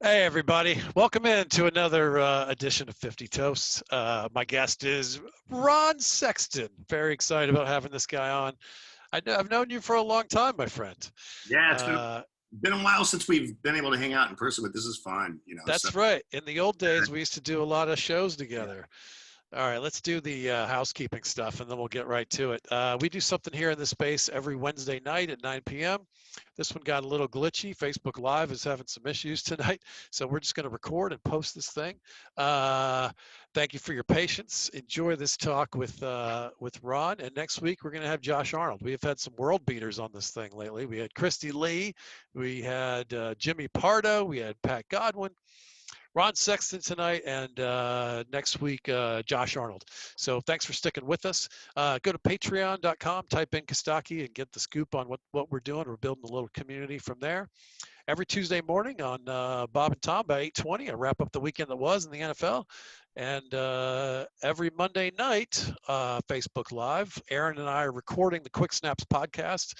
Hey, everybody. Welcome in to another edition of 50 Toasts. My guest is Ron Sexton. Very excited about having this guy on. I've known you for a long time, my friend. Yeah, it's been Uh, been a while since we've been able to hang out in person, but this is fun. So that's right. In the old uh, days, we used to do a lot of shows yeah. together. All right, let's do the housekeeping stuff and then we'll get right to it. We do something here in this space every Wednesday night at 9 p.m. This one got a little glitchy. Facebook Live is having some issues tonight, so we're just going to record and post this thing. Thank you for your patience. Enjoy this talk with Ron. And next week we're going to have Josh Arnold. We have had some world beaters on this thing lately. We had Christy Lee, we had Jimmy Pardo, we had Pat Godwin. Ron Sexton tonight, and next week, Josh Arnold. So thanks for sticking with us. Go to patreon.com, type in Costaki, and get the scoop on what we're doing. We're building a little community from there. Every Tuesday morning on Bob and Tom by 8:20, I wrap up the weekend that was in the NFL. And every Monday night, Facebook Live, Aaron and I are recording the Quick Snaps podcast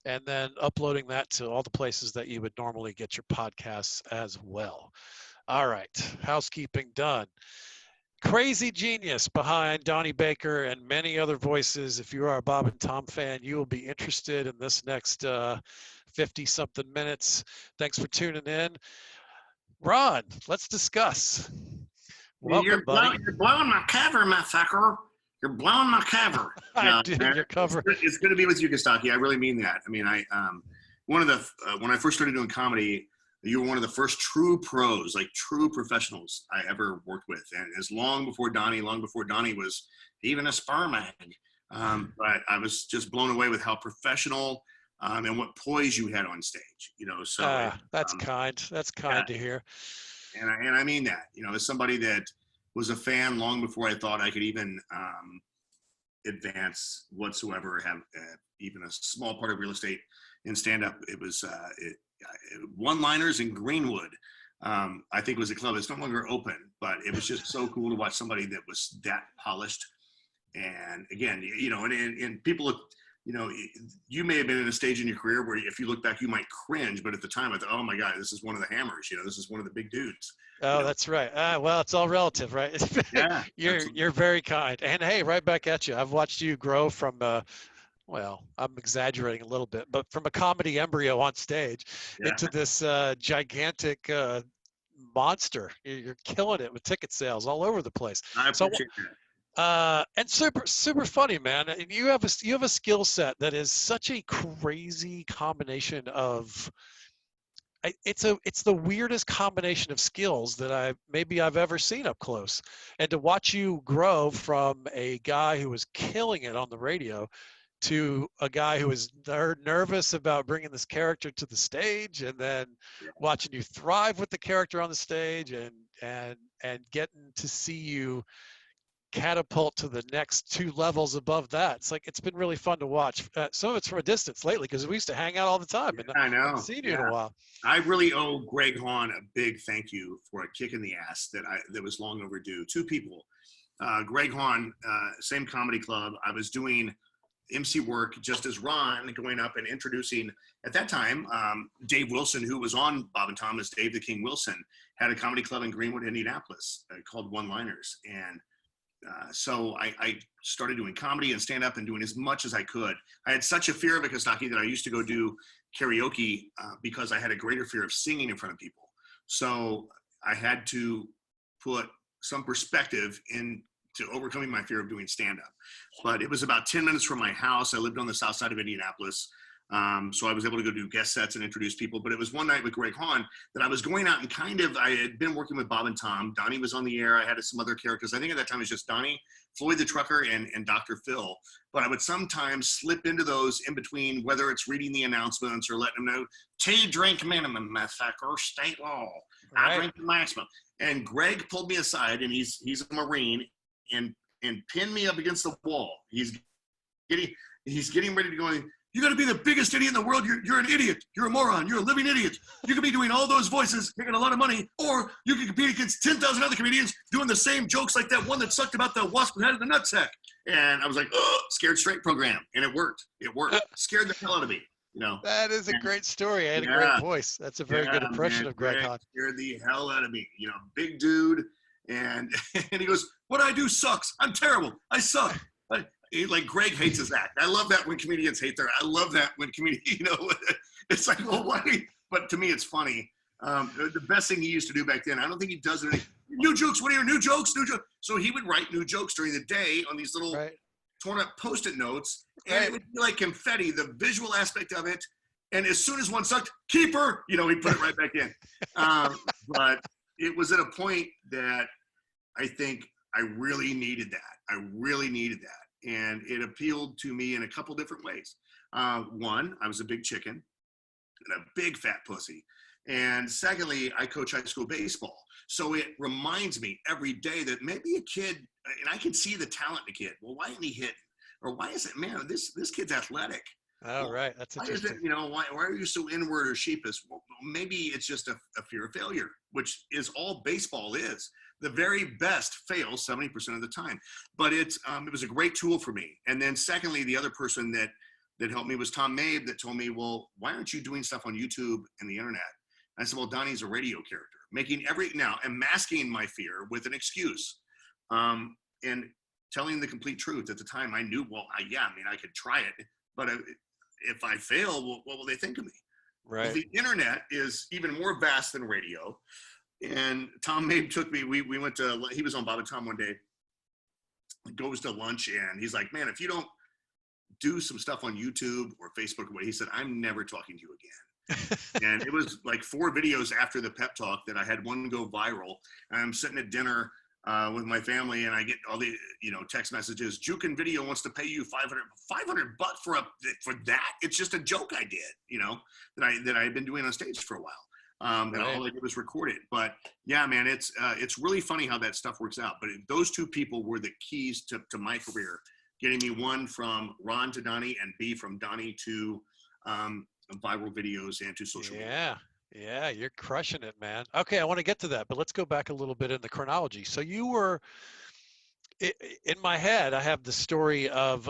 and then uploading that to all the places that you would normally get your podcasts as well. All right, housekeeping done. Crazy genius behind Donnie Baker and many other voices. If you are a Bob and Tom fan, you will be interested in this next 50-something minutes. Thanks for tuning in. Ron, let's discuss. Welcome, buddy. You're blowing my cover, my fucker. You're blowing my cover. I No, do man, your cover. it's good to be with you, Costaki. I really mean that. I mean, one of the when I first started doing comedy, you were one of the first true pros, like true professionals I ever worked with, and long before Donnie was even a sperm egg. But I was just blown away with how professional and what poise you had on stage. That's kind. That's kind Yeah, to hear. and I mean that. As somebody that was a fan long before I thought I could even advance whatsoever, have even a small part of real estate in stand up. It was one-liners in Greenwood. I think it was a club. It's no longer open, but it was just so cool to watch somebody that was that polished. And again, and people look, you may have been in a stage in your career where if you look back, you might cringe, but at the time I thought, oh my God, this is one of the hammers. This is one of the big dudes. Oh, that's right. Well, it's all relative, right? Yeah, You're very kind. And hey, right back at you. I've watched you grow from well, I'm exaggerating a little bit, but from a comedy embryo on stage yeah. into this gigantic monster. You're killing it with ticket sales all over the place. I So, appreciate that. and super funny, man. And you have a skill set that is such a crazy combination of. It's the weirdest combination of skills that I've ever seen up close, and to watch you grow from a guy who was killing it on the radio to a guy who was nervous about bringing this character to the stage, and then watching you thrive with the character on the stage, and getting to see you catapult to the next two levels above that. It's been really fun to watch. Some of it's from a distance lately because we used to hang out all the time, and I I haven't know. seen you in Yeah. a while. I really owe Greg Hahn a big thank you for a kick in the ass that was long overdue. Two people, Greg Hahn, same comedy club. I was doing MC work just as Ron going up and introducing at that time. Dave Wilson, who was on Bob and Tom as Dave the King Wilson, had a comedy club in Greenwood, Indianapolis called One Liners, and so I started doing comedy and stand up and doing as much as I could. I had such a fear of it, Costaki, that I used to go do karaoke because I had a greater fear of singing in front of people. So I had to put some perspective into overcoming my fear of doing stand up. But it was about 10 minutes from my house. I lived on the south side of Indianapolis. So I was able to go do guest sets and introduce people. But it was one night with Greg Hahn that I was going out and I had been working with Bob and Tom. Donnie was on the air. I had some other characters. I think at that time it was just Donnie, Floyd the Trucker, and Dr. Phil. But I would sometimes slip into those in between, whether it's reading the announcements or letting them know, 2 drink minimum, motherfucker, state law. I drink the maximum. And Greg pulled me aside, and he's a Marine, and pinned me up against the wall. He's getting ready to go in. You got to be the biggest idiot in the world. You're an idiot. You're a moron. You're a living idiot. You could be doing all those voices, making a lot of money, or you could compete against 10,000 other comedians doing the same jokes like that one that sucked about the wasp that had the nutsack. And I was like, oh, scared straight program. And it worked. It worked. Scared the hell out of me. you know. That is a And, great story. I had a great yeah, voice. That's a very yeah, good impression man, of Greg Greg Hahn. scared the hell out of me. You know, big dude, and and he goes, "What I do sucks. I'm terrible. I suck." Like Greg hates his act. I love that when comedians hate their. I love that when comedians, you know, it's like, well, why? But to me, it's funny. The best thing he used to do back then, I don't think he does it. New jokes. What are your new jokes? New jokes. So he would write new jokes during the day on these little Right. torn up Post-it notes, and Right. it would be like confetti, the visual aspect of it. And as soon as one sucked, keeper, you know, he'd put it right back in. But it was at a point that I think I really needed that. I really needed that. And it appealed to me in a couple different ways. One, I was a big chicken and a big fat pussy. And secondly, I coach high school baseball. So it reminds me every day that maybe a kid, and I can see the talent in a kid. Well, why isn't he hitting? Or why is it, man, this kid's athletic. Oh, Well, right. That's why is interesting. it, you know, why are you so inward or sheepish? Well, maybe it's just a fear of failure, which is all baseball is. The very best fails 70% of the time. But it was a great tool for me. And then secondly, the other person that helped me was Tom Mabe, that told me, well, why aren't you doing stuff on YouTube and the internet? I said, well, Donnie's a radio character, and masking my fear with an excuse, and telling the complete truth. At the time, I knew, I could try it, but if I fail, what will they think of me? Right. Well, the internet is even more vast than radio. And Tom Mabe took me, we went to, he was on Bob and Tom one day, goes to lunch, and he's like, man, if you don't do some stuff on YouTube or Facebook, he said, I'm never talking to you again. And it was like 4 videos after the pep talk that I had one go viral. And I'm sitting at dinner with my family, and I get all the, you know, text messages. Jukin Video wants to pay you $500 for that. It's just a joke I did, you know, that I had been doing on stage for a while. And all I did was record it. But yeah, man, it's really funny how that stuff works out. But those two people were the keys to my career, getting me, one, from Ron to Donnie, and B, from Donnie to viral videos and to social media. Yeah, you're crushing it, man. Okay, I want to get to that, but let's go back a little bit in the chronology. So you were, in my head, I have the story of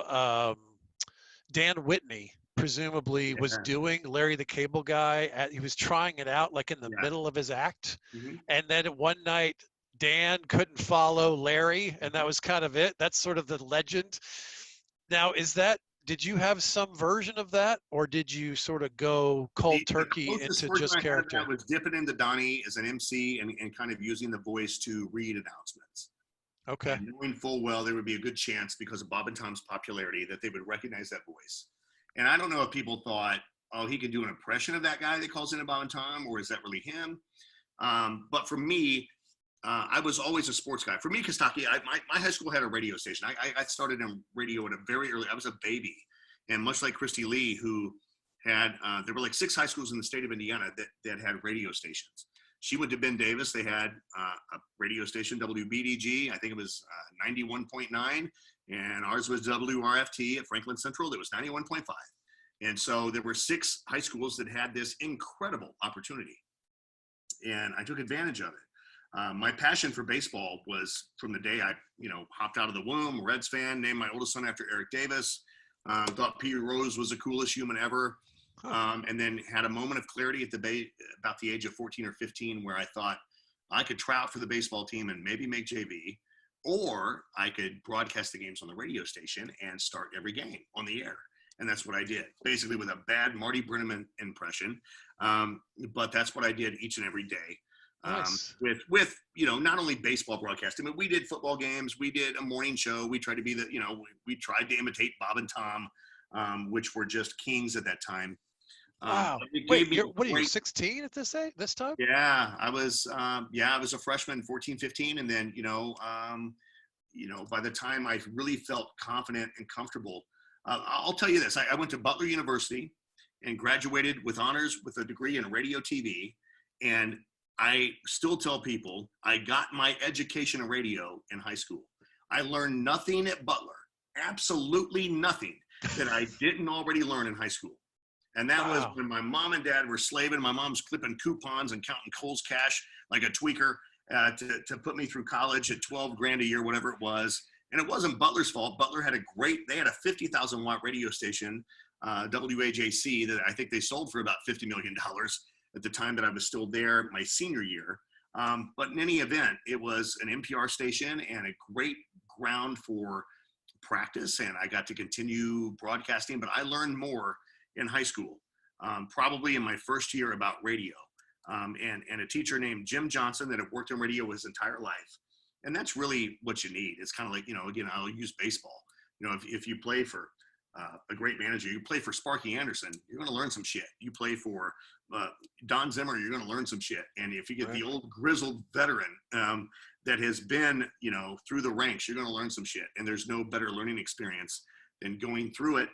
Dan Whitney presumably was doing Larry the Cable Guy. He was trying it out like in the middle of his act. Mm-hmm. And then one night, Dan couldn't follow Larry, and that was kind of it. That's sort of the legend. Now, did you have some version of that, or did you sort of go cold turkey into just character? I was dipping into Donnie as an MC and kind of using the voice to read announcements. Okay. And knowing full well there would be a good chance, because of Bob and Tom's popularity, that they would recognize that voice. And I don't know if people thought, oh, he could do an impression of that guy that calls in Bob and Tom, or is that really him? But for me, I was always a sports guy. For me, Costaki, my high school had a radio station. I started in radio at a very early, I was a baby. And much like Christy Lee, who had, there were like 6 high schools in the state of Indiana that had radio stations. She went to Ben Davis. They had a radio station, WBDG. I think it was 91.9. And ours was WRFT at Franklin Central. That was 91.5. And so there were 6 high schools that had this incredible opportunity. And I took advantage of it. My passion for baseball was from the day I, hopped out of the womb. Reds fan, named my oldest son after Eric Davis. Thought Pete Rose was the coolest human ever. And then had a moment of clarity about the age of 14 or 15, where I thought I could try out for the baseball team and maybe make JV, or I could broadcast the games on the radio station and start every game on the air. And that's what I did, basically with a bad Marty Brennaman impression. But that's what I did each and every day. Nice. With not only baseball broadcasting, but we did football games. We did a morning show. We tried to be we tried to imitate Bob and Tom, which were just kings at that time. Wow. Wait, what are you, 16 at this time? Yeah, I was a freshman, 14, 15. And then, by the time I really felt confident and comfortable, I'll tell you this, I went to Butler University and graduated with honors with a degree in radio TV. And I still tell people I got my education in radio in high school. I learned nothing at Butler, absolutely nothing that I didn't already learn in high school. And that was when my mom and dad were slaving. My mom's clipping coupons and counting Kohl's cash like a tweaker to put me through college at $12,000 a year, whatever it was. And it wasn't Butler's fault. Butler had they had a 50,000 watt radio station WAJC, that I think they sold for about $50 million at the time that I was still there, my senior year. But in any event, it was an NPR station and a great ground for practice, and I got to continue broadcasting, but I learned more in high school, probably in my first year, about radio. And a teacher named Jim Johnson that had worked in radio his entire life. And that's really what you need. It's kind of like, again, I'll use baseball. If you play for a great manager, you play for Sparky Anderson, you're going to learn some shit. You play for Don Zimmer, you're going to learn some shit. And if you get the old grizzled veteran that has been, through the ranks, you're going to learn some shit. And there's no better learning experience than going through it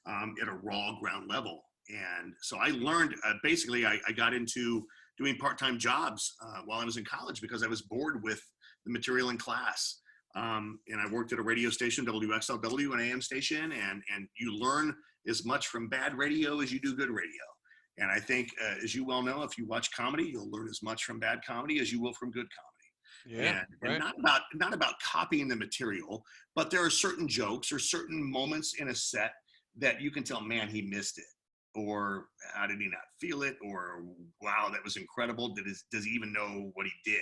at a raw ground level. And so I learned, basically, I got into doing part-time jobs while I was in college because I was bored with the material in class. And I worked at a radio station, WXLW, an AM station, and you learn as much from bad radio as you do good radio. And I think, as you well know, if you watch comedy, you'll learn as much from bad comedy as you will from good comedy. Yeah, and not about copying the material, but there are certain jokes or certain moments in a set that you can tell, man, he missed it, or how did he not feel it, or wow, that was incredible. Does he even know what he did?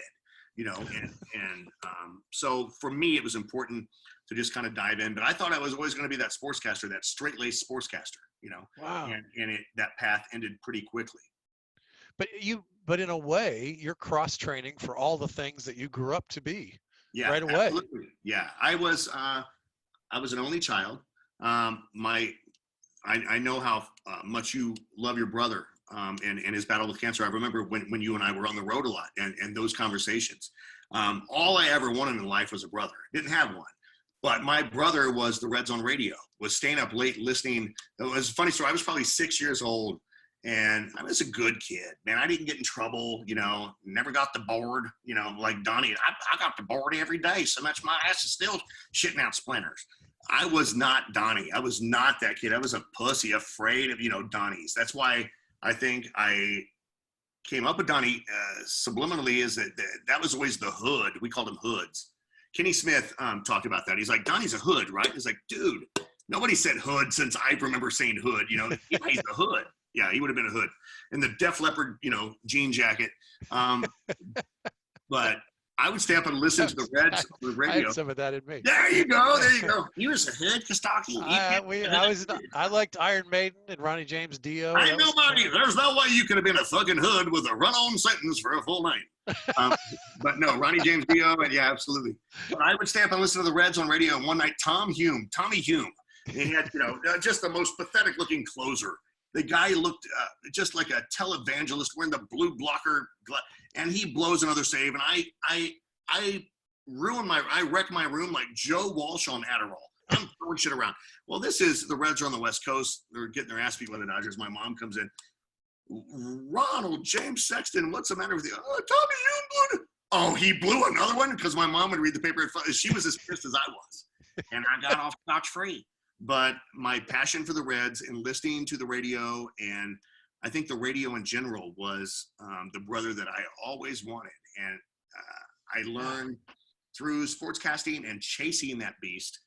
So for me, it was important to just kind of dive in. But I thought I was always going to be that sportscaster, that straight-laced sportscaster. Wow. And that path ended pretty quickly. But in a way, you're cross-training for all the things that you grew up to be. Yeah, right away. Absolutely. Yeah, I was an only child. I know how much you love your brother and his battle with cancer. I remember when you and I were on the road a lot and those conversations. All I ever wanted in life was a brother. Didn't have one. But my brother was the Reds on radio, was staying up late listening. It was a funny story. I was probably 6 years old, and I was a good kid. Man, I didn't get in trouble, never got the board, like Donnie. I got the board every day, so much my ass is still shitting out splinters. I was not Donnie. I was not that kid. I was a pussy, afraid of, Donnies. That's why I think I came up with Donnie subliminally, is that was always the hood. We called him hoods. Kenny Smith talked about that. He's like, Donnie's a hood, right? He's like, dude, nobody said hood since I remember saying hood. Yeah, he's a hood. Yeah, he would have been a hood. And the Def Leppard, jean jacket. But I would stay up and listen to the Reds on the radio. I had some of that in me. There you go. He was a hood, Costaki. I liked Iron Maiden and Ronnie James Dio. There's no way you could have been a fucking hood with a run-on sentence for a full night. But no, Ronnie James Dio, and yeah, absolutely. But I would stay up and listen to the Reds on radio. And one night, Tommy Hume, he had, just the most pathetic-looking closer. The guy looked just like a televangelist wearing the blue blocker, and he blows another save. And I wreck my room like Joe Walsh on Adderall. I'm throwing shit around. Well, this is the Reds are on the West Coast. They're getting their ass beat by the Dodgers. My mom comes in. Ronald James Sexton, what's the matter with you? Oh, Tommy Hume blew. Oh, he blew another one, because my mom would read the paper. She was as pissed as I was, and I got off scotch-free. But my passion for the Reds and listening to the radio, and I think the radio in general, was the brother that I always wanted. And I learned through sportscasting and chasing that beast,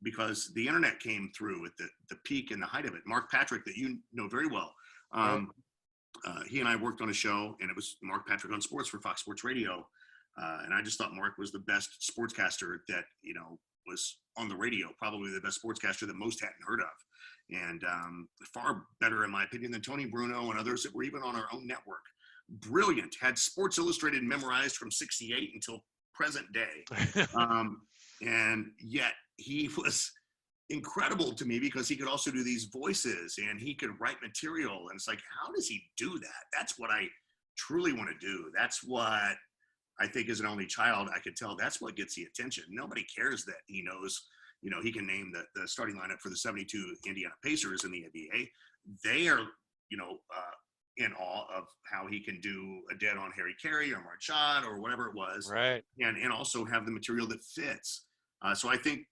because the internet came through at the peak and the height of it. Mark Patrick, that you know very well, he and I worked on a show, and it was Mark Patrick on Sports for Fox Sports Radio. And I just thought Mark was the best sportscaster that, was on the radio, probably the best sportscaster that most hadn't heard of. And far better, in my opinion, than Tony Bruno and others that were even on our own network. Brilliant, had Sports Illustrated memorized from '68 until present day. And yet he was incredible to me, because he could also do these voices and he could write material. And it's like, how does he do that? That's what I truly want to do. That's what I think, as an only child, I could tell that's what gets the attention. Nobody cares that he knows, he can name the starting lineup for the 72 Indiana Pacers in the NBA. They are, in awe of how he can do a dead on Harry Carey or Marchand or whatever it was. Right. And also have the material that fits. So I think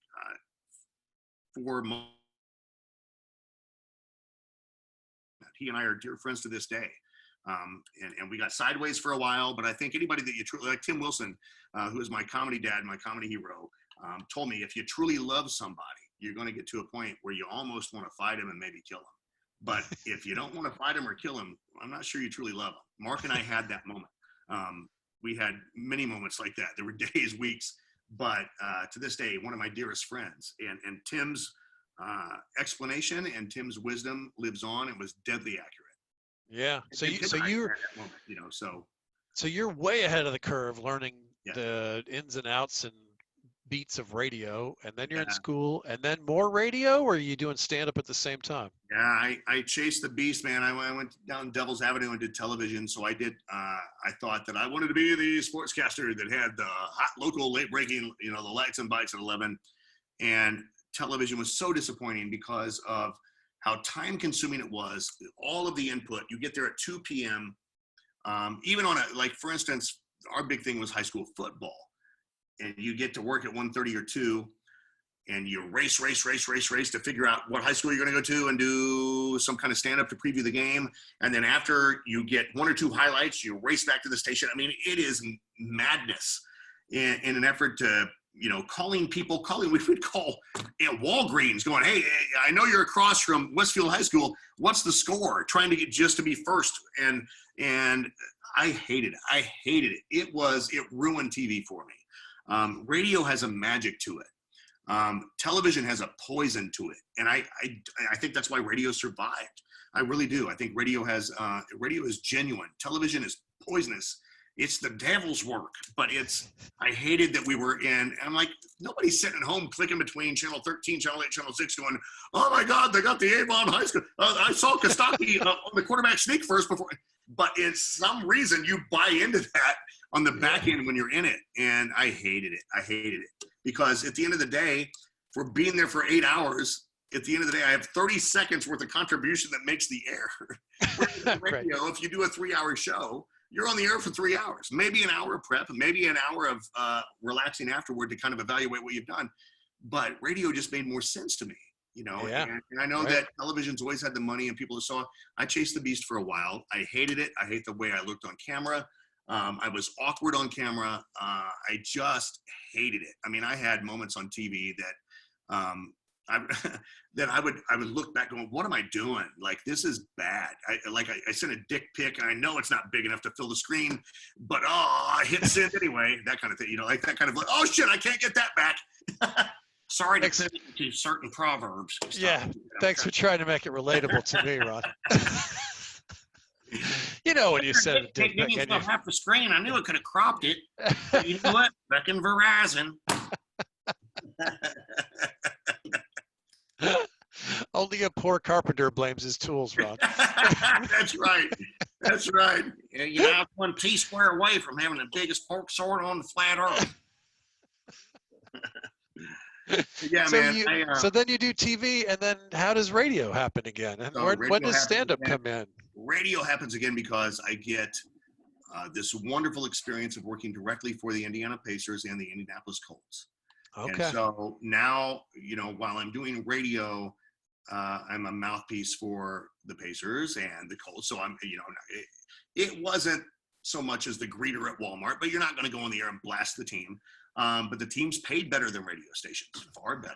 he and I are dear friends to this day. And we got sideways for a while, but I think anybody that you truly like, Tim Wilson, who is my comedy dad, my comedy hero, told me, if you truly love somebody, you're going to get to a point where you almost want to fight him and maybe kill him. But if you don't want to fight him or kill him, I'm not sure you truly love him. Mark and I had that moment. We had many moments like that. There were days, weeks, but to this day, one of my dearest friends. And Tim's explanation and Tim's wisdom lives on. It was deadly accurate. Yeah. So you're way ahead of the curve, learning the ins and outs and beats of radio, and then you're in school, and then more radio, or are you doing stand-up at the same time? Yeah, I chased the beast, man. I went down Devil's Avenue and did television. So I did, I thought that I wanted to be the sportscaster that had the hot local late breaking, the lights and bites at 11. And television was so disappointing because of how time consuming it was. All of the input, you get there at 2 p.m. Even on for instance, our big thing was high school football. And you get to work at 1:30 or 2, and you race to figure out what high school you're going to go to and do some kind of stand-up to preview the game. And then after you get 1 or 2 highlights, you race back to the station. I mean, it is madness in an effort to, we would call Walgreens going, hey, I know you're across from Westfield High School. What's the score? Trying to get just to be first. And I hated it. It ruined TV for me. Radio has a magic to it. Television has a poison to it. And I think that's why radio survived. I really do. I think radio is genuine. Television is poisonous. It's the devil's work, but I hated that we were in, and I'm like, nobody's sitting at home clicking between channel 13, channel 8, channel 6 going, oh my God, they got the Avon High School. I saw Costaki on the quarterback sneak first before, but it's some reason you buy into that on the back end when you're in it. And I hated it because at the end of the day, for being there for 8 hours, at the end of the day, I have 30 seconds worth of contribution that makes the air. Radio, if you do a 3-hour show, you're on the air for 3 hours, maybe an hour of prep, maybe an hour of relaxing afterward to kind of evaluate what you've done. But radio just made more sense to me, and I know that television's always had the money and people saw. I chased the beast for a while. I hated it. I hate the way I looked on camera. I was awkward on camera. I just hated it. I mean, I had moments on TV that I would look back going, what am I doing? Like, this is bad. I sent a dick pic and I know it's not big enough to fill the screen, but I hit send anyway, that kind of thing, like that kind of like, oh shit, I can't get that back. Sorry to to certain proverbs. Yeah. Thanks for trying to make it relatable to me, Ron. When you said it did half the screen, I knew it could have cropped it. But you know what? Back in Verizon. Only a poor carpenter blames his tools, Ron. That's right. I'm 1 T-square away from having the biggest pork sword on the flat earth. Yeah, so man. So then you do TV, and then how does radio happen again? And when does stand-up come in? Radio happens again because I get this wonderful experience of working directly for the Indiana Pacers and the Indianapolis Colts. Okay. And so now, while I'm doing radio, I'm a mouthpiece for the Pacers and the Colts. So I'm, it wasn't so much as the greeter at Walmart, but you're not going to go on the air and blast the team. But the team's paid better than radio stations, far better.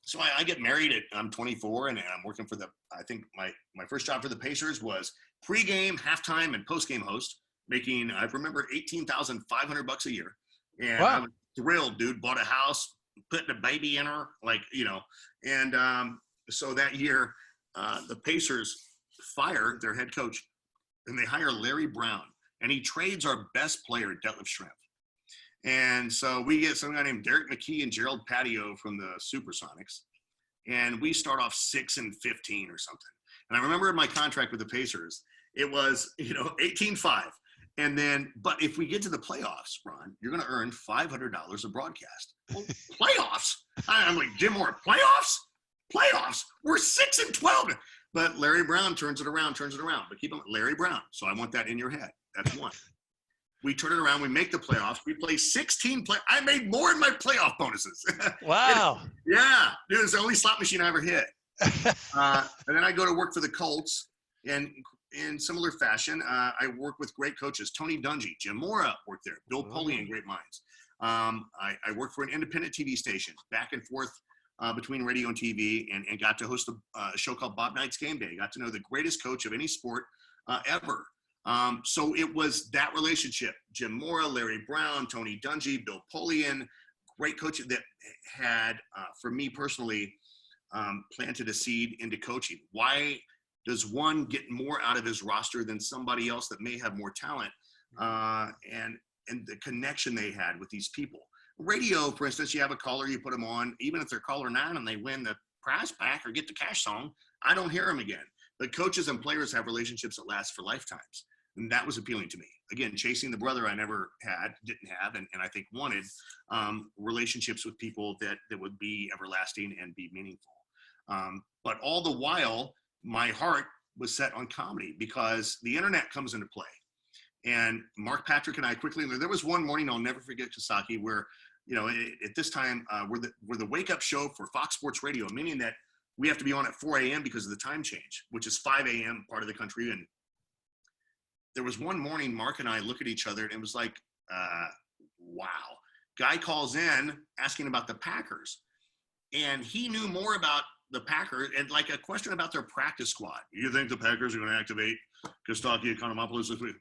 So I get married I'm 24 and I'm working for I think my first job for the Pacers was pregame, halftime, and postgame host, making, I remember, $18,500 a year. And wow. I was thrilled, dude. Bought a house, putting a baby in her, and so that year, the Pacers fire their head coach, and they hire Larry Brown, and he trades our best player, Detlef Schrempf. And so we get some guy named Derek McKee and Gerald Patio from the Supersonics, and we start off 6-15 or something. And I remember in my contract with the Pacers, it was 18-5. And then, but if we get to the playoffs, Ron, you're going to earn $500 a broadcast. Well, playoffs? I'm like, Jim Moore, playoffs? We're 6-12. But Larry Brown turns it around. But keep on Larry Brown. So I want that in your head. That's one. We turn it around. We make the playoffs. We play 16 I made more in my playoff bonuses. Wow. Yeah. Dude, it's the only slot machine I ever hit. And then I go to work for the Colts. And in similar fashion, I work with great coaches. Tony Dungy, Jim Mora worked there. Bill Polian, great minds. I worked for an independent TV station, back and forth between radio and TV, and got to host a show called Bob Knight's Game Day. Got to know the greatest coach of any sport ever. So it was that relationship. Jim Mora, Larry Brown, Tony Dungy, Bill Polian, great coach that had, for me personally, planted a seed into coaching. Why does one get more out of his roster than somebody else that may have more talent? And the connection they had with these people. Radio, for instance, you have a caller, you put them on, even if they're caller 9 and they win the prize pack or get the cash song, I don't hear them again. But coaches and players have relationships that last for lifetimes. And that was appealing to me. Again, chasing the brother I never had, didn't have, and I think wanted relationships with people that would be everlasting and be meaningful. But all the while, my heart was set on comedy because the internet comes into play. And Mark Patrick and I quickly, there was one morning I'll never forget, Costaki, where, you know, at this time, we're the wake up show for Fox Sports Radio, meaning that we have to be on at 4 a.m. because of the time change, which is 5 a.m. part of the country. And there was one morning, Mark and I look at each other and it was like, wow. Guy calls in asking about the Packers. And he knew more about the Packers and like a question about their practice squad. You think the Packers are going to activate Costaki Economopoulos this week?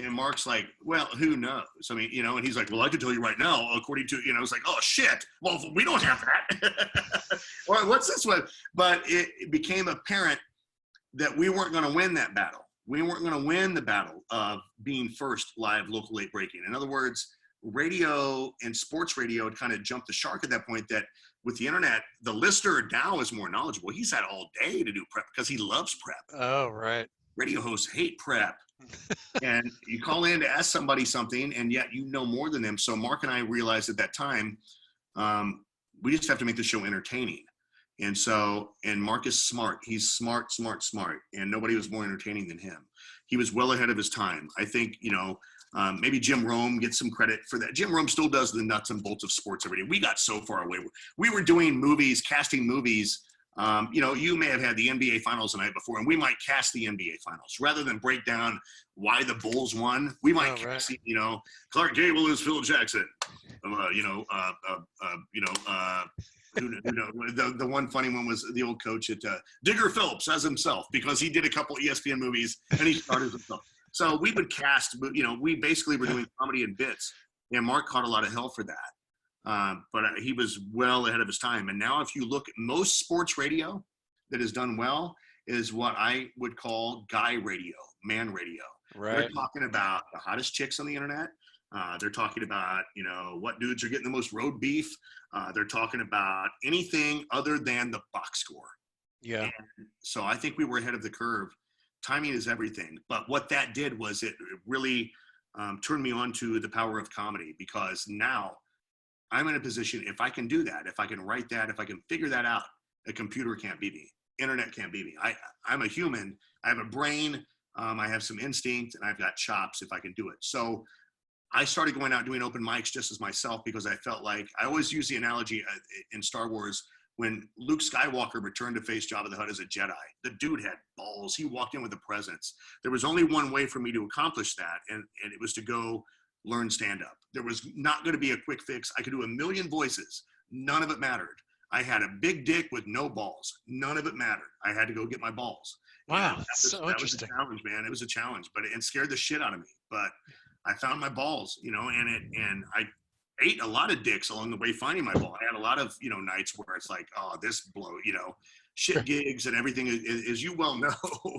And Mark's like, well, who knows? I mean, you know, and he's like, well, I can tell you right now, according to, you know, it's like, oh, shit. Well, we don't have that. Or what's this one? But it became apparent that we weren't going to win that battle. We weren't going to win the battle of being first live local late breaking. In other words, radio and sports radio had kind of jumped the shark at that point that with the internet, the listener now is more knowledgeable. He's had all day to do prep because he loves prep. Oh, right. Radio hosts hate prep. And you call in to ask somebody something, and yet you know more than them. So Mark and I realized at that time, we just have to make the show entertaining. And so, and Mark is smart. He's smart. And nobody was more entertaining than him. He was well ahead of his time. I think, you know, maybe Jim Rome gets some credit for that. Jim Rome still does the nuts and bolts of sports every day. We got so far away. We were doing movies, casting movies. You know, you may have had the NBA finals the night before, and we might cast the NBA finals rather than break down why the Bulls won. We might cast, you know, Clark Gable is Phil Jackson. The one funny one was the old coach at Digger Phelps as himself, because he did a couple ESPN movies and he started himself. So we would cast, you know, we basically were doing comedy and bits, and Mark caught a lot of hell for that. But he was well ahead of his time. And now if you look at most sports radio that is done well is what I would call guy radio, man radio. Right. They're talking about the hottest chicks on the internet. They're talking about, you know, what dudes are getting the most road beef. They're talking about anything other than the box score. Yeah. And so I think we were ahead of the curve. Timing is everything. But what that did was it really turned me on to the power of comedy, because now I'm in a position, if I can do that, if I can write that, if I can figure that out, a computer can't beat me. Internet can't beat me. I'm a human. I have a brain. I have some instinct, and I've got chops if I can do it. So I started going out doing open mics just as myself, because I felt like, I always use the analogy in Star Wars, when Luke Skywalker returned to face Jabba the Hutt as a Jedi. The dude had balls. He walked in with a presence. There was only one way for me to accomplish that, and it was to go learn stand-up. There was not going to be a quick fix. I could do a million voices. None of it mattered. I had a big dick with no balls. None of it mattered. I had to go get my balls. Wow, that's so interesting. That was a challenge, man. It was a challenge, but it scared the shit out of me. But I found my balls, you know, and I ate a lot of dicks along the way finding my ball. I had a lot of, you know, nights where it's like, oh, this blow, you know, shit gigs and everything, as you well know,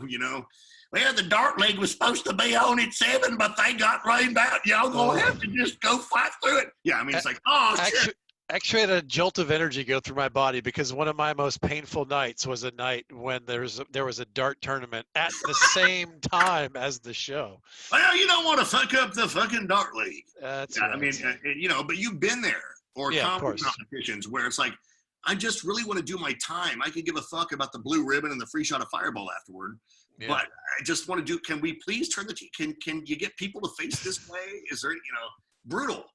you know. Well, the dart league was supposed to be on at 7, but they got rained out. Y'all gonna have to just go fight through it. Yeah, I mean, it's like, oh, shit. Actually, I had a jolt of energy go through my body, because one of my most painful nights was a night when there was a dart tournament at the same time as the show. Well, you don't want to fuck up the fucking dart league. That's right. I mean, you know, but you've been there, or comedy competitions where it's like, I just really want to do my time. I could give a fuck about the blue ribbon and the free shot of Fireball afterward. Yeah. But I just want to do, can we please turn the, can you get people to face this way? Is there, you know, brutal.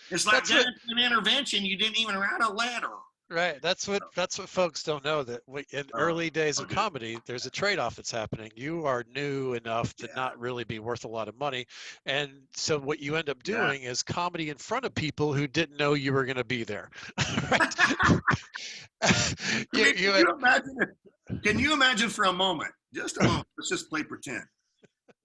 It's like, that's an intervention. You didn't even write a letter. Right. That's what folks don't know, that in early days of Okay. comedy, there's a trade-off that's happening. You are new enough to Yeah. not really be worth a lot of money. And so what you end up Yeah. doing is comedy in front of people who didn't know you were going to be there. Right. I you, mean, you, can you imagine for a moment, just a moment, let's just play pretend.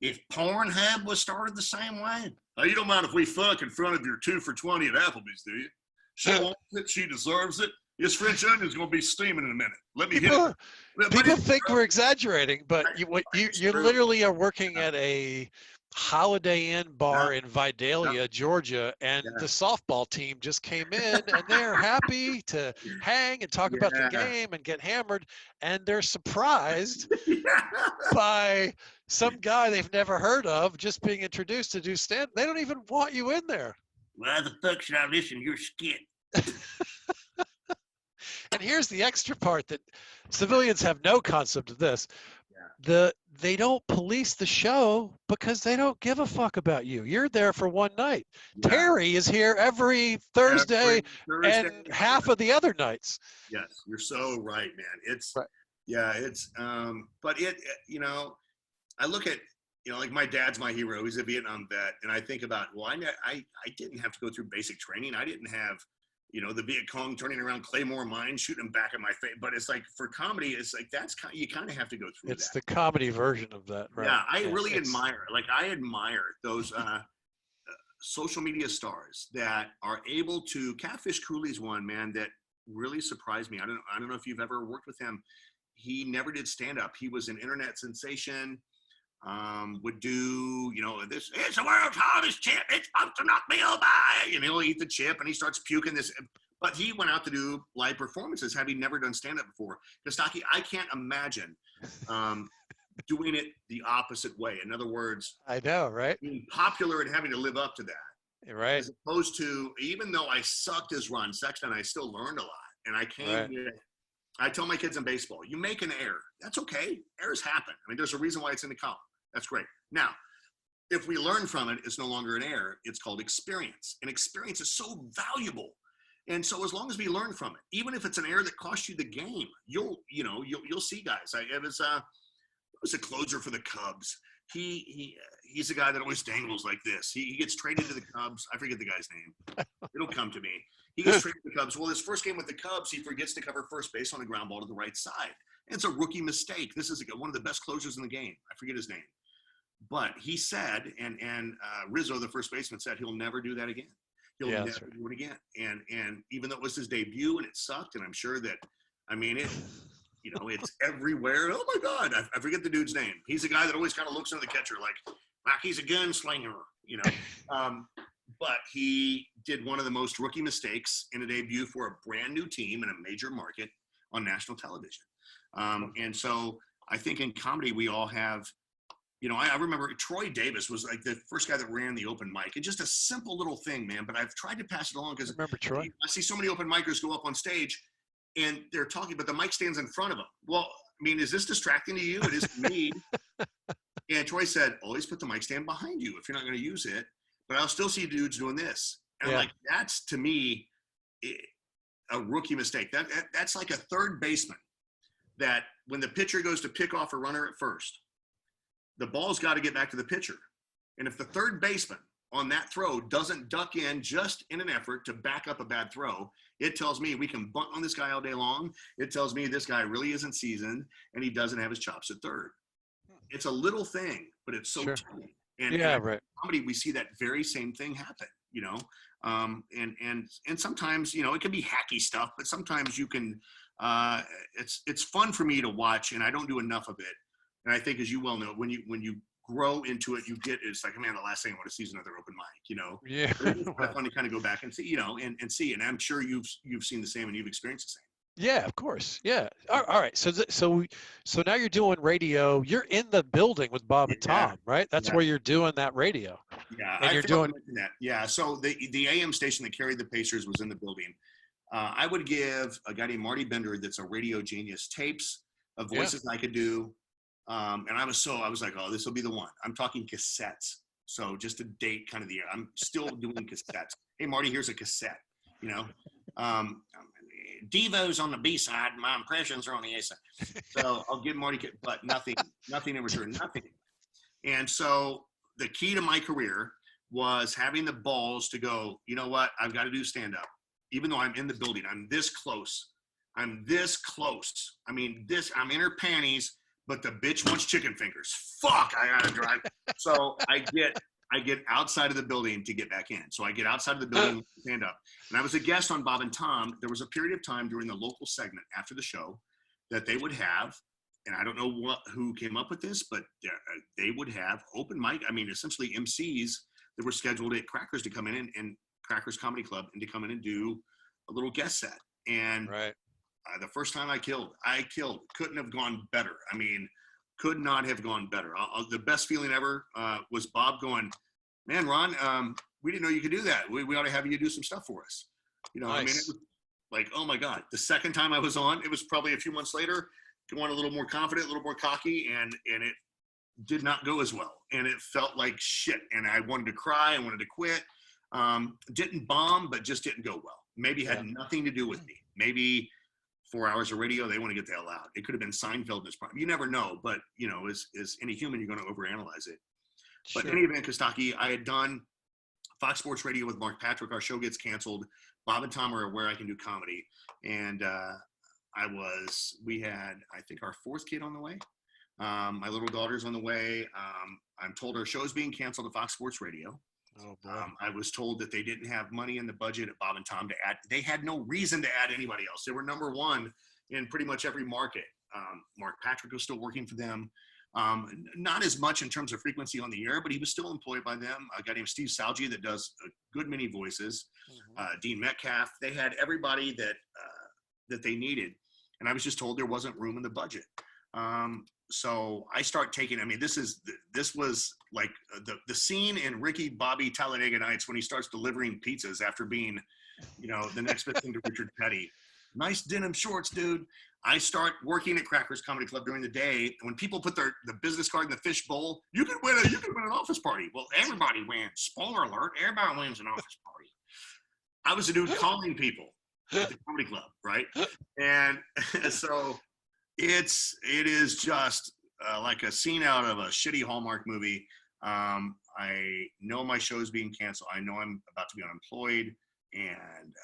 If Pornhub was started the same way, oh, you don't mind if we fuck in front of your 2 for $20 at Applebee's, do you? She wants it. She deserves it. This French onion's going to be steaming in a minute. Let me hit it. people But people it's think we're exaggerating, but it's you true. literally are working at a Holiday Inn Yeah, bar in yeah, Vidalia, Georgia, and yeah, the softball team just came in and they're happy to hang and talk about the yeah. game and get hammered, and they're surprised Yeah. by some guy they've never heard of just being introduced to do stand. They don't even want you in there. Why the fuck should I listen to your skit? And here's the extra part that civilians have no concept of this. Yeah. They don't police the show because they don't give a fuck about you. You're there for one night. Yeah. Terry is here every Thursday Every Thursday. and half of the other nights. Yes, you're so right, man. It's Right. yeah, it's but I look at like my dad's my hero. He's a Vietnam vet, and I think about I didn't have to go through basic training. I didn't have the Viet Cong turning around Claymore mines, shooting them back at my face. But it's like for comedy, it's like you kind of have to go through It's that. the comedy version of that, right? Yeah, I really admire those social media stars that are able to. Catfish Cooley's one, man, that really surprised me. I don't know if you've ever worked with him. He never did stand up. He was an internet sensation. Would do this? It's the world's hardest chip. It's supposed to knock me over. And he'll eat the chip and he starts puking this. But he went out to do live performances, having never done stand up before. Costaki, I can't imagine doing it the opposite way. In other words, I know, right? being popular and having to live up to that. Right. As opposed to, even though I sucked as Ron Sexton, I still learned a lot. And I tell my kids in baseball, you make an error. That's okay. Errors happen. I mean, there's a reason why it's in the column. That's great. Now, if we learn from it, it's no longer an error. It's called experience. And experience is so valuable. And so as long as we learn from it, even if it's an error that costs you the game, you'll see guys. It was a closer for the Cubs. He's a guy that always dangles like this. He gets traded to the Cubs. I forget the guy's name. It'll come to me. He gets traded to the Cubs. Well, his first game with the Cubs, he forgets to cover first base on a ground ball to the right side. And it's a rookie mistake. This is one of the best closers in the game. I forget his name. But he said, and Rizzo, the first baseman, said he'll never do that again. He'll never do it again. And even though it was his debut and it sucked, and I'm sure that, it's everywhere. Oh my God, I forget the dude's name. He's a guy that always kind of looks into the catcher like he's a gunslinger, But he did one of the most rookie mistakes in a debut for a brand new team in a major market on national television. And so I think in comedy, we all have, I remember Troy Davis was like the first guy that ran the open mic. It's just a simple little thing, man, but I've tried to pass it along because Remember Troy? I see so many open micers go up on stage and they're talking, but the mic stands in front of them. Well, is this distracting to you? It is to me. And Troy said, always put the mic stand behind you if you're not going to use it. But I'll still see dudes doing this. And I'm like, that's to me a rookie mistake. That's like a third baseman that when the pitcher goes to pick off a runner at first, the ball's got to get back to the pitcher. And if the third baseman on that throw doesn't duck in just in an effort to back up a bad throw, it tells me we can bunt on this guy all day long. It tells me this guy really isn't seasoned and he doesn't have his chops at third. It's a little thing, but it's so tiny. And right. Comedy, we see that very same thing happen, and sometimes, it can be hacky stuff, but sometimes you can, it's fun for me to watch, and I don't do enough of it. And I think, as you well know, when you grow into it, it's like, man, the last thing I want to see is another open mic, Yeah. It's kind of fun to kind of go back and see, and see, and I'm sure you've seen the same and you've experienced the same. Yeah, of course. Yeah. All right. So now you're doing radio. You're in the building with Bob and Tom, right? That's where you're doing that radio. Yeah, and you're doing that. Yeah. So the AM station that carried the Pacers was in the building. I would give a guy named Marty Bender, that's a radio genius, tapes of voices I could do. And I was like, oh, this will be the one. I'm talking cassettes. So just to date kind of the year, I'm still doing cassettes. Hey, Marty, here's a cassette, Devo's on the B side, my impressions are on the A side. So I'll give Marty, but nothing in return, nothing. And so the key to my career was having the balls to go, you know what, I've got to do stand up. Even though I'm in the building, I'm this close. I mean, I'm in her panties, but the bitch wants chicken fingers. Fuck, I gotta drive. So I get outside of the building to get back in. So I get outside of the building, stand up. And I was a guest on Bob and Tom. There was a period of time during the local segment after the show that they would have, and I don't know who came up with this, but they would have open mic. I mean, essentially MCs that were scheduled at Crackers to come in and Crackers Comedy Club and to come in and do a little guest set. And the first time I killed. Couldn't have gone better. I mean, could not have gone better. The best feeling ever was Bob going, man, Ron, we didn't know you could do that. We ought to have you do some stuff for us. You know, nice. I mean, it was like, oh my God. The second time I was on, it was probably a few months later, going a little more confident, a little more cocky, and it did not go as well. And it felt like shit. And I wanted to cry. I wanted to quit. Didn't bomb, but just didn't go well. Maybe had nothing to do with me. Maybe 4 hours of radio, they want to get the hell out. It could have been Seinfeld in this prime. You never know, but you know, as any human, you're going to overanalyze it. But in any event, Costaki, I had done Fox Sports Radio with Mark Patrick. Our show gets canceled. Bob and Tom are aware I can do comedy. And we had, I think, our fourth kid on the way. My little daughter's on the way. I'm told our show's being canceled at Fox Sports Radio. Oh, I was told that they didn't have money in the budget at Bob and Tom to add. They had no reason to add anybody else. They were number one in pretty much every market. Mark Patrick was still working for them. Not as much in terms of frequency on the air, but he was still employed by them. A guy named Steve Salgi that does a good many voices. Dean Metcalf. They had everybody that they needed. And I was just told there wasn't room in the budget. So I start taking, I mean, this was like the scene in Ricky Bobby Talladega Nights when he starts delivering pizzas after being, you know, the next best thing to Richard Petty. Nice denim shorts, dude. I start working at Crackers Comedy Club during the day. And when people put the business card in the fish bowl, you can win an office party. Well, everybody wins. Spoiler alert, everybody wins an office party. I was a dude calling people at the comedy club, right? And so it is just like a scene out of a shitty Hallmark movie. I know my show is being canceled. I know I'm about to be unemployed, and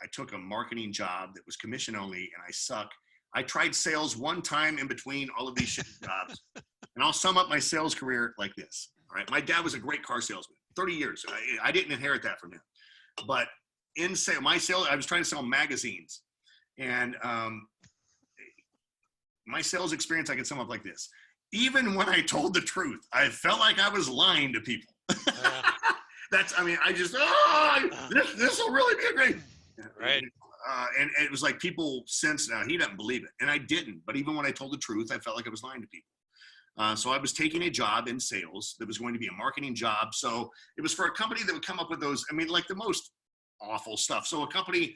I took a marketing job that was commission only, and I suck. I tried sales one time in between all of these shitty jobs, and I'll sum up my sales career like this. All right, my dad was a great car salesman, 30 years. I didn't inherit that from him, but in my sales, I was trying to sell magazines, and my sales experience, I can sum up like this. Even when I told the truth, I felt like I was lying to people. This will really be a great. Right. And it was like people sensed, he doesn't believe it. And I didn't. But even when I told the truth, I felt like I was lying to people. So I was taking a job in sales that was going to be a marketing job. So it was for a company that would come up with those, I mean, like the most awful stuff. So a company,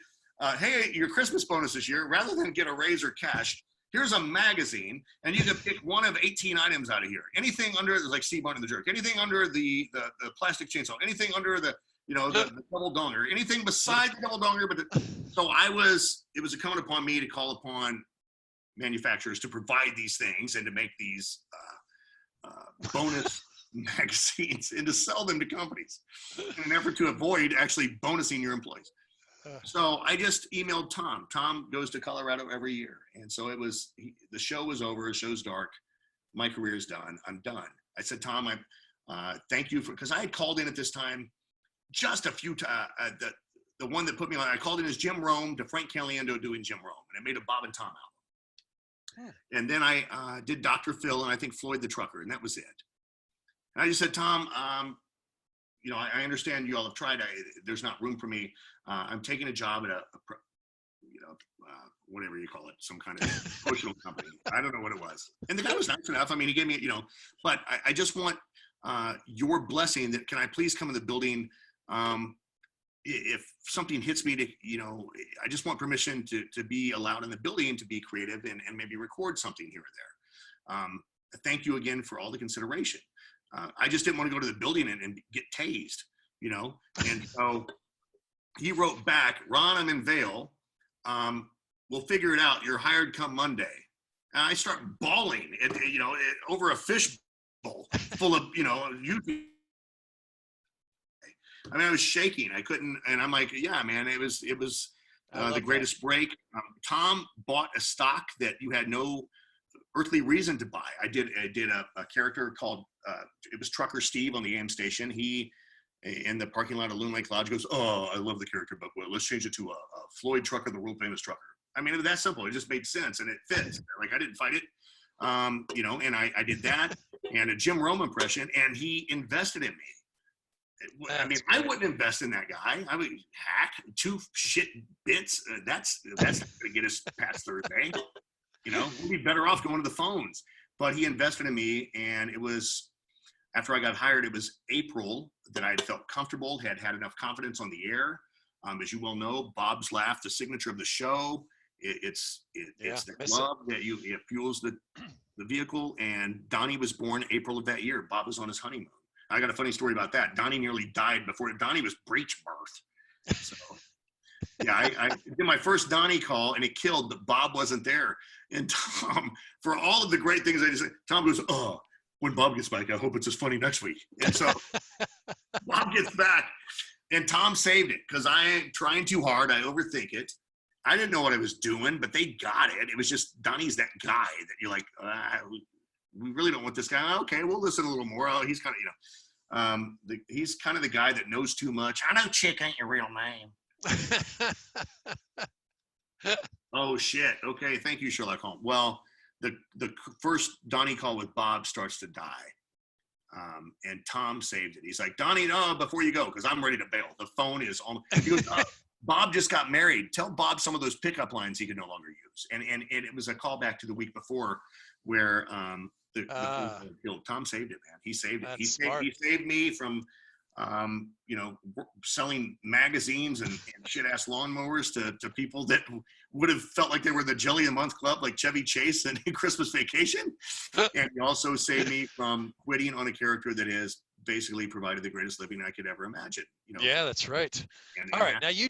hey, your Christmas bonus this year, rather than get a raise or cash, here's a magazine, and you can pick one of 18 items out of here. Anything under, like Steve Martin the Jerk, anything under the plastic chainsaw, anything under the double donger, anything besides the double donger. So it was incumbent upon me to call upon manufacturers to provide these things and to make these bonus magazines and to sell them to companies in an effort to avoid actually bonusing your employees. So I just emailed Tom. Tom goes to Colorado every year. And so the show was over, the show's dark. My career is done. I'm done. I said, Tom, thank you because I had called in at this time just a few times. The one that put me on, I called in as Jim Rome to Frank Caliendo doing Jim Rome. And I made a Bob and Tom album. And then I did Dr. Phil and I think Floyd the Trucker, and that was it. And I just said, Tom, I understand you all have tried. There's not room for me. I'm taking a job at whatever you call it, some kind of promotional company. I don't know what it was. And the guy was nice enough. I mean, he gave me, but I just want your blessing that can I please come in the building? If something hits me I just want permission to be allowed in the building to be creative and maybe record something here or there. Thank you again for all the consideration. I just didn't want to go to the building and get tased, and so he wrote back, Ron, I'm in Vail. we'll figure it out. You're hired come Monday. And I start bawling, over a fish bowl full of, I mean, I was shaking. I couldn't, and I'm like, yeah, man, it was the greatest break. Tom bought a stock that you had no earthly reason to buy. I did a character called, it was Trucker Steve on the AM station. He, in the parking lot of Loon Lake Lodge, goes, oh, I love the character, but well, let's change it to a Floyd Trucker, the world famous trucker. I mean, it was that simple. It just made sense and it fits. Like, I didn't fight it, and I did that and a Jim Rome impression, and he invested in me. I mean, I wouldn't invest in that guy. I would hack 2 shit bits. That's not going to get us past Thursday. We'd be better off going to the phones. But he invested in me, and it was, after I got hired, it was April that I had felt comfortable, had enough confidence on the air. As you well know, Bob's laugh, the signature of the show. It's that love that it fuels the vehicle. And Donnie was born April of that year. Bob was on his honeymoon. I got a funny story about that. Donnie nearly died before. Donnie was breech birth. So, yeah, I did my first Donnie call and it killed, but Bob wasn't there. And Tom, for all of the great things I just said, Tom goes, oh, when Bob gets back, I hope it's as funny next week. And so Bob gets back and Tom saved it because I ain't trying too hard. I overthink it. I didn't know what I was doing, but they got it. It was just, Donnie's that guy that you're like, we really don't want this guy. Okay, we'll listen a little more. Oh, he's kind of, he's kind of the guy that knows too much. I know chick ain't your real name. Oh shit. Okay, thank you, Sherlock Holmes. Well, the first Donnie call with Bob starts to die, and Tom saved it. He's like, Donnie, no, before you go, because I'm ready to bail. The phone is on. He goes, Bob just got married. Tell Bob some of those pickup lines he could no longer use. And it was a callback to the week before where Tom saved it, man. He saved it. He saved me from selling magazines and shit-ass lawnmowers to people that would have felt like they were the Jelly of the Month Club, like Chevy Chase and Christmas Vacation. And he also saved me from quitting on a character that has basically provided the greatest living I could ever imagine. Yeah, that's right. All right, now you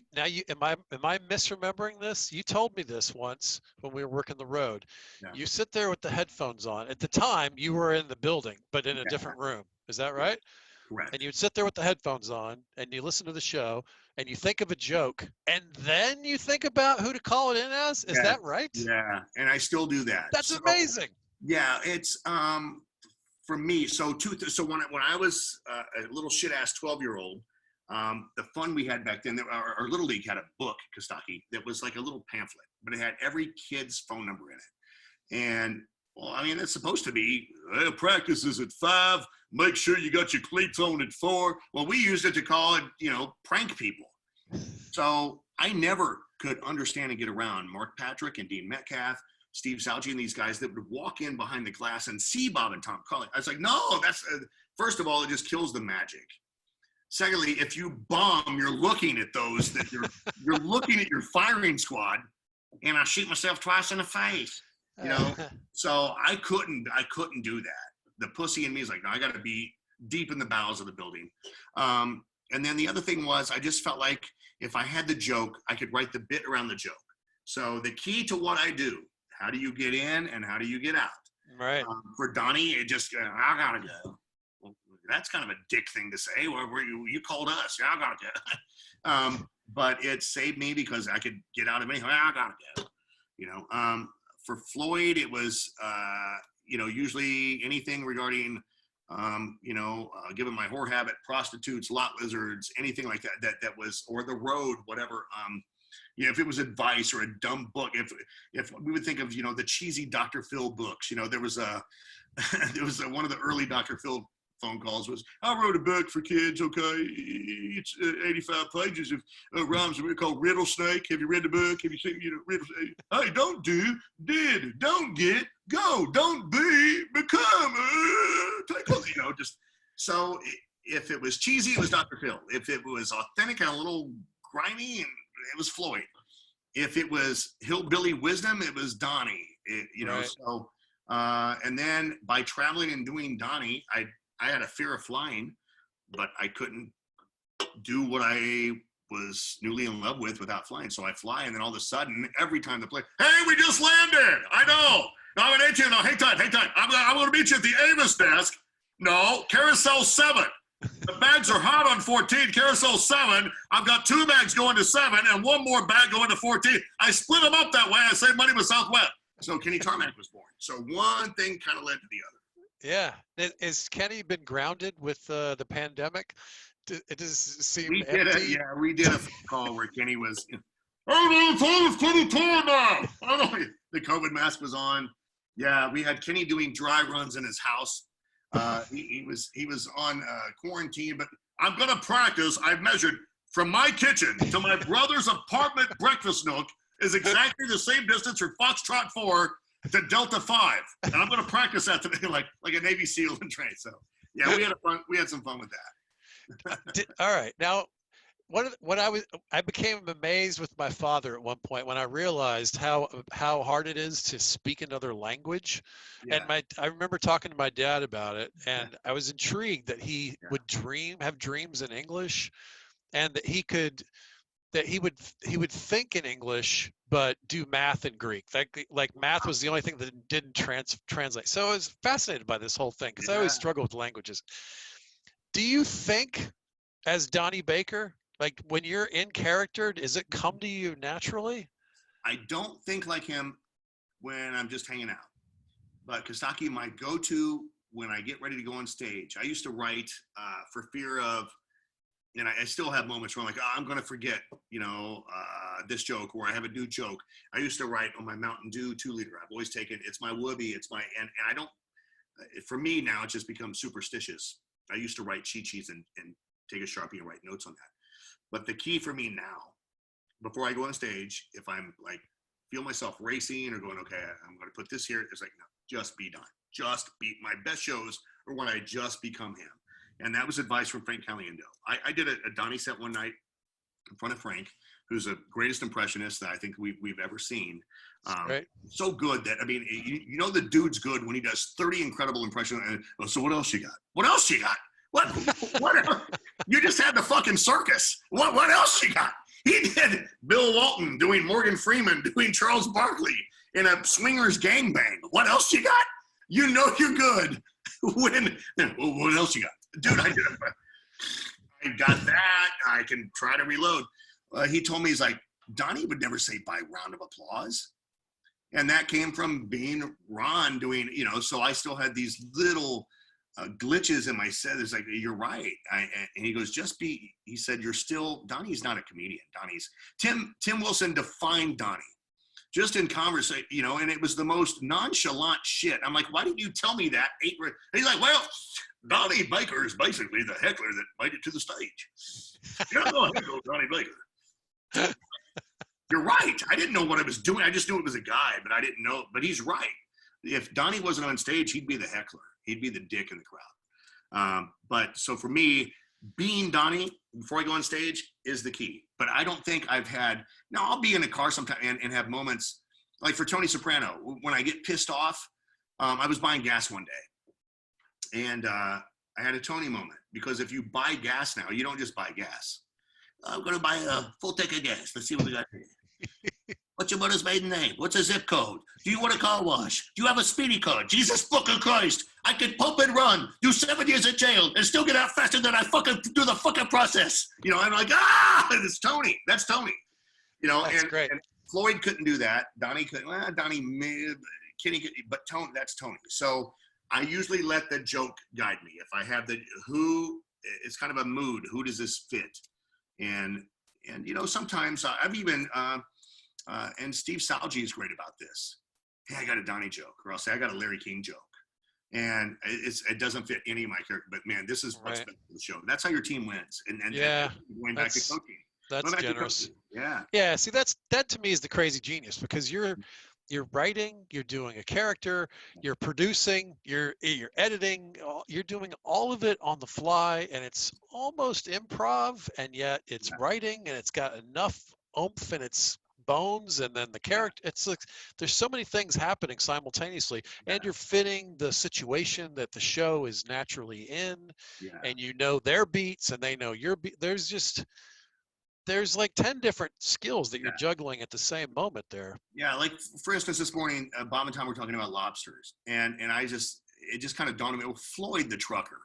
am I misremembering this? You told me this once when we were working the road. Yeah. You sit there with the headphones on. At the time, you were in the building, but in a different room. Is that right? Correct. And you'd sit there with the headphones on and you listen to the show and you think of a joke and then you think about who to call it in as. Is that right? Yeah, and I still do that. That's amazing. Yeah, it's for me. So when I was a little shit ass 12-year-old, the fun we had back then, our little league had a book, Costaki, that was like a little pamphlet, but it had every kid's phone number in it. And well, I mean, it's supposed to be practices at 5. Make sure you got your cleats on at 4. Well, we used it to call it, prank people. So I never could understand and get around Mark Patrick and Dean Metcalf, Steve Salgi, and these guys that would walk in behind the glass and see Bob and Tom calling. I was like, no, that's first of all, it just kills the magic. Secondly, if you bomb, you're looking at those that you're looking at your firing squad, and I shoot myself twice in the face. So I couldn't do that. The pussy in me is like, no, I got to be deep in the bowels of the building. And then the other thing was, I just felt like if I had the joke, I could write the bit around the joke. So the key to what I do, how do you get in and how do you get out? Right. For Donnie, it just, I gotta go. Well, that's kind of a dick thing to say. Well, you called us. Yeah, I gotta go. But it saved me because I could get out of anything. I gotta go. For Floyd, it was, usually anything regarding, given my whore habit, prostitutes, lot lizards, anything like that was, or the road, whatever. If it was advice or a dumb book, if we would think of, the cheesy Dr. Phil books, there was one of the early Dr. Phil phone calls was, I wrote a book for kids, okay, it's 85 pages of rhymes called Riddle Snake. Have you read the book? Have you seen, Riddle Snake? Hey, don't do, did, don't get, go, don't be, become, take on, just, so if it was cheesy, it was Dr. Phil. If it was authentic and a little grimy, and it was Floyd. If it was hillbilly wisdom, it was Donnie, right. So, and then by traveling and doing Donnie, I had a fear of flying, but I couldn't do what I was newly in love with without flying. So I fly, and then all of a sudden, every time the plane, hey, we just landed. I know. No, I'm an 18. No, hang tight. I'm going to meet you at the Avis desk. No, carousel 7. The bags are hot on 14, carousel 7. I've got 2 bags going to 7 and 1 more bag going to 14. I split them up that way. I saved money with Southwest. So Kenny Tarmac was born. So one thing kind of led to the other. Yeah. Has Kenny been grounded with the pandemic? It does seem we empty. did it. Yeah, we did a call where Kenny was, oh, man, it's Kenny Tarmac now. The COVID mask was on. Yeah, we had Kenny doing dry runs in his house. He was on quarantine, but I'm going to practice. I've measured from my kitchen to my brother's apartment breakfast nook is exactly the same distance from Foxtrot 4 to Delta 5. And I'm going to practice that today like a Navy SEAL in training. So, yeah, we had some fun with that. All right. Now, I became amazed with my father at one point when I realized how hard it is to speak another language. Yeah. And I remember talking to my dad about it, and I was intrigued that he would have dreams in English, and that he would think in English but do math in Greek. Like math was the only thing that didn't translate. So I was fascinated by this whole thing because I always struggle with languages. Do you think, as Donnie Baker, like when you're in character, does it come to you naturally? I don't think like him when I'm just hanging out. But Costaki, my go-to when I get ready to go on stage, I used to write for fear of, and I still have moments where I'm like, oh, I'm going to forget, this joke, or I have a new joke. I used to write on my Mountain Dew 2-liter. I've always taken, it's my whoopee, and I don't, for me now, it just becomes superstitious. I used to write cheat sheets and take a Sharpie and write notes on that. But the key for me now, before I go on stage, if I'm like, feel myself racing or going, okay, I'm going to put this here, it's like, no, just be done. Just be, my best shows are when I just become him. And that was advice from Frank Caliendo. I did a Donnie set one night in front of Frank, who's the greatest impressionist that I think we've ever seen. Right. So good that, I mean, you know the dude's good when he does 30 incredible impressions. And, oh, so what else you got? What else you got? What else? You just had the fucking circus. What else you got? He did Bill Walton doing Morgan Freeman, doing Charles Barkley in a swingers gangbang. What else you got? You know you're good. When, what else you got? Dude, I got that. I can try to reload. He told me, he's like, Donnie would never say by round of applause. And that came from being Ron doing, so I still had these little glitches in my set. It's like, you're right. And he goes, he said, Donnie's not a comedian. Tim Wilson defined Donnie just in conversation, and it was the most nonchalant shit. I'm like, why didn't you tell me that? He's like, well, Donnie Baker is basically the heckler that made it to the stage. Donnie Baker. You're right. I didn't know what I was doing. I just knew it was a guy, but I didn't know. But he's right. If Donnie wasn't on stage, he'd be the heckler. He'd be the dick in the crowd. But so for me, being Donnie before I go on stage is the key. But I don't think I'll be in a car sometime and have moments like for Tony Soprano, when I get pissed off. I was buying gas one day, and I had a Tony moment, because if you buy gas now, you don't just buy gas. I'm going to buy a full tank of gas. Let's see what we got here. What's your mother's maiden name? What's a zip code? Do you want a car wash? Do you have a speedy card? Jesus fucking Christ. I can pump and run, do 7 years in jail, and still get out faster than I fucking do the fucking process. I'm like, it's Tony. That's Tony. That's great. And Floyd couldn't do that. Donnie couldn't. Donnie, Kenny could, but Tony, that's Tony. So I usually let the joke guide me. If I have it's kind of a mood. Who does this fit? And sometimes I've even, and Steve Salgi is great about this. Hey, I got a Donnie joke, or I'll say I got a Larry King joke. And it doesn't fit any of my character, but man, this is what's best for the show. That's how your team wins. And going back to coaching. That's generous. Yeah. Yeah. See, that to me is the crazy genius, because you're writing, you're doing a character, you're producing, you're editing, you're doing all of it on the fly, and it's almost improv, and yet it's writing, and it's got enough oomph in its bones, and then the character, it's like there's so many things happening simultaneously, and you're fitting the situation that the show is naturally in, and their beats and they know your beat. there's like 10 different skills that you're juggling at the same moment there. Yeah, like for instance, this morning, Bob and Tom were talking about lobsters, and it just kind of dawned on me. Oh, Floyd the Trucker,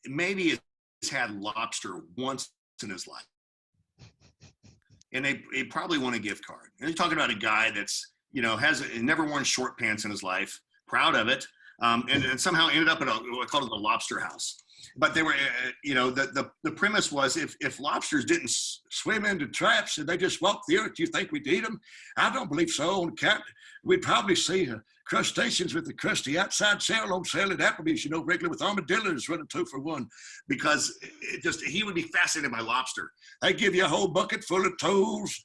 maybe has had lobster once in his life, and he probably won a gift card. And he's talking about a guy that's has never worn short pants in his life, proud of it, and somehow ended up at what I call it the lobster house. But they were, the premise was if lobsters didn't swim into traps and they just walked the earth, do you think we'd eat them? I don't believe so. On Cap, we'd probably see crustaceans with the crusty outside shell on salad Applebee's, regular with armadillos running 2 for $1, because he would be fascinated by lobster. They give you a whole bucket full of tools.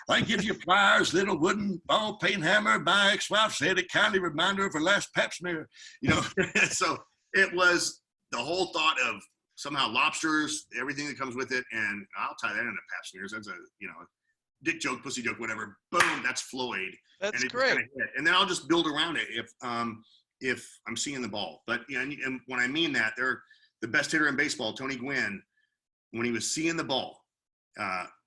They give you pliers, little wooden ball peen hammer. My ex-wife said it kindly reminded her of her last pap smear, So it was the whole thought of somehow lobsters, everything that comes with it, and I'll tie that into pap smears. That's a dick joke, pussy joke, whatever. Boom, that's Floyd. That's great. And then I'll just build around it if I'm seeing the ball. But and when I mean that, they're the best hitter in baseball, Tony Gwynn, when he was seeing the ball.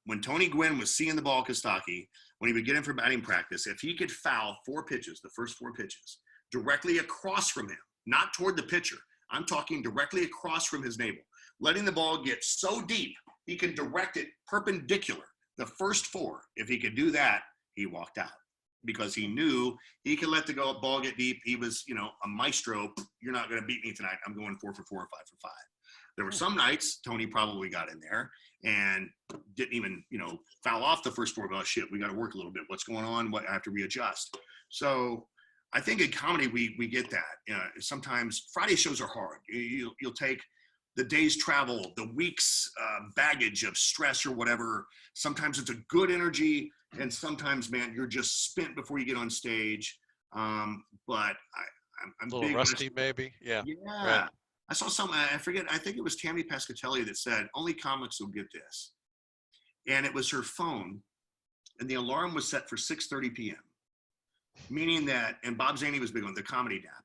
When Tony Gwynn was seeing the ball, Costaki, when he would get in for batting practice, if he could foul 4 pitches, the first 4 pitches, directly across from him, not toward the pitcher, I'm talking directly across from his navel, letting the ball get so deep, he can direct it perpendicular. The first 4, if he could do that, he walked out because he knew he could let the ball get deep. He was, a maestro. You're not going to beat me tonight. I'm going 4 for 4 and 5 for 5. There were some nights Tony probably got in there and didn't even, foul off the first 4. Oh, shit, we got to work a little bit. What's going on? What I have to readjust. So I think in comedy, we get that. Sometimes Friday shows are hard. You'll take the day's travel, the week's baggage of stress or whatever. Sometimes it's a good energy, and sometimes, man, you're just spent before you get on stage. But I'm a little big rusty, maybe. Yeah. Yeah. Right. I saw I think it was Tammy Pescatelli that said, only comics will get this. And it was her phone, and the alarm was set for 6:30 p.m. Meaning that, and Bob Zaney was big on the comedy nap.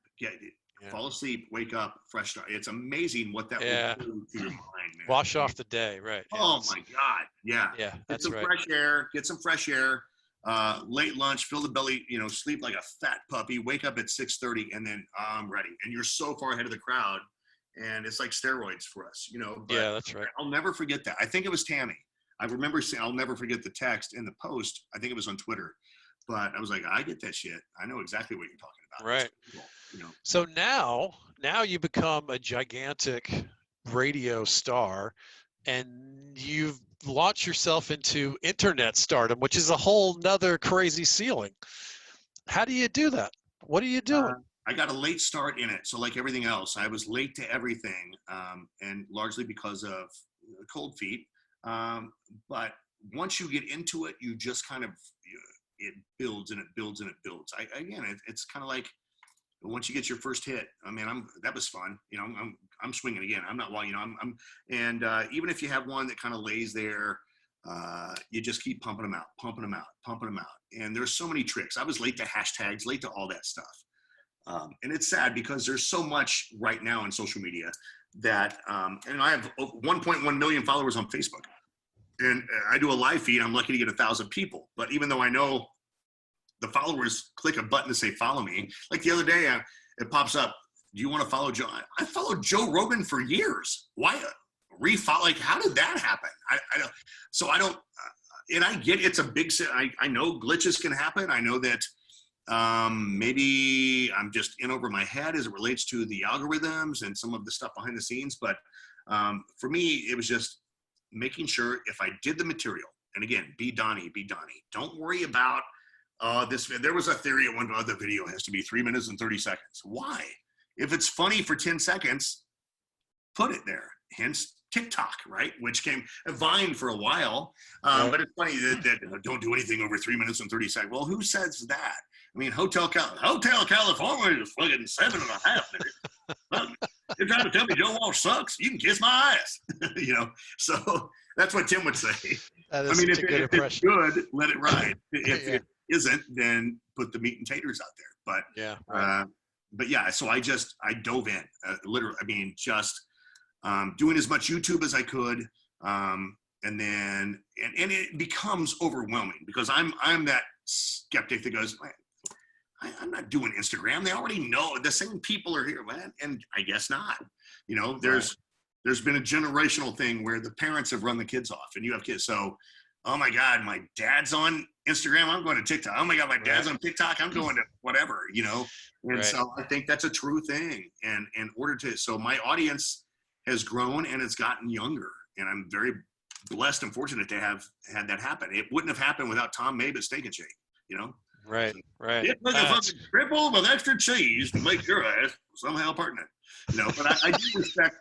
Fall asleep, wake up, fresh start. It's amazing what that will do to your mind, man. Wash off the day, right? Oh my God, yeah. Yeah, that's right. Get some fresh air. Late lunch, fill the belly. Sleep like a fat puppy. Wake up at 6:30, and then I'm ready. And you're so far ahead of the crowd, and it's like steroids for us, But yeah, that's right. I'll never forget that. I think it was Tammy. I remember saying, I'll never forget the text in the post. I think it was on Twitter. But I was like, I get that shit. I know exactly what you're talking about. Right. Cool, So now you become a gigantic radio star, and you've launched yourself into internet stardom, which is a whole nother crazy ceiling. How do you do that? What are you doing? I got a late start in it. So like everything else, I was late to everything, and largely because of cold feet. But once you get into it, you just kind of it builds and it builds and it builds. It's kind of like once you get your first hit. I mean, that was fun. I'm swinging again. I'm not. Well, and even if you have one that kind of lays there, you just keep pumping them out. And there's so many tricks. I was late to hashtags, late to all that stuff. And it's sad because there's so much right now in social media that, and I have 1.1 million followers on Facebook. And I do a live feed. I'm lucky to get 1,000 people. But even though I know the followers click a button to say follow me, like the other day, it pops up. Do you want to follow Joe? I followed Joe Rogan for years. Why refollow? Like, how did that happen? I don't. So I don't. And I get it's a big. I know glitches can happen. I know that maybe I'm just in over my head as it relates to the algorithms and some of the stuff behind the scenes. But for me, it was just making sure if I did the material, and again, be Donnie. Don't worry about this. There was a theory at one of the video has to be 3 minutes and 30 seconds. Why? If it's funny for 10 seconds, put it there. Hence TikTok, right? Which came Vine for a while. But it's funny that don't do anything over 3 minutes and 30 seconds. Well, who says that? I mean, Hotel California is fucking 7.5 minutes. You're trying to tell me Joe Walsh sucks? You can kiss my ass. So that's what Tim would say. That is if it's good, let it ride. If Yeah. it isn't, then put the meat and taters out there. But yeah, so I dove in, literally. I mean, just doing as much YouTube as I could, and then and it becomes overwhelming because I'm that skeptic that goes, I'm not doing Instagram. They already know the same people are here, man. And I guess not. You know, there's been a generational thing where the parents have run the kids off, and you have kids. So, oh my God, my dad's on Instagram. I'm going to TikTok. Oh my God, my dad's on TikTok. I'm going to whatever, you know? And so I think that's a true thing. And in order to, so my audience has grown and it's gotten younger. And I'm very blessed and fortunate to have had that happen. It wouldn't have happened without Tom Mabe at Steak and Shake, you know? Right. It's like a fucking triple with extra cheese to make your ass somehow pertinent, you know? But I do respect,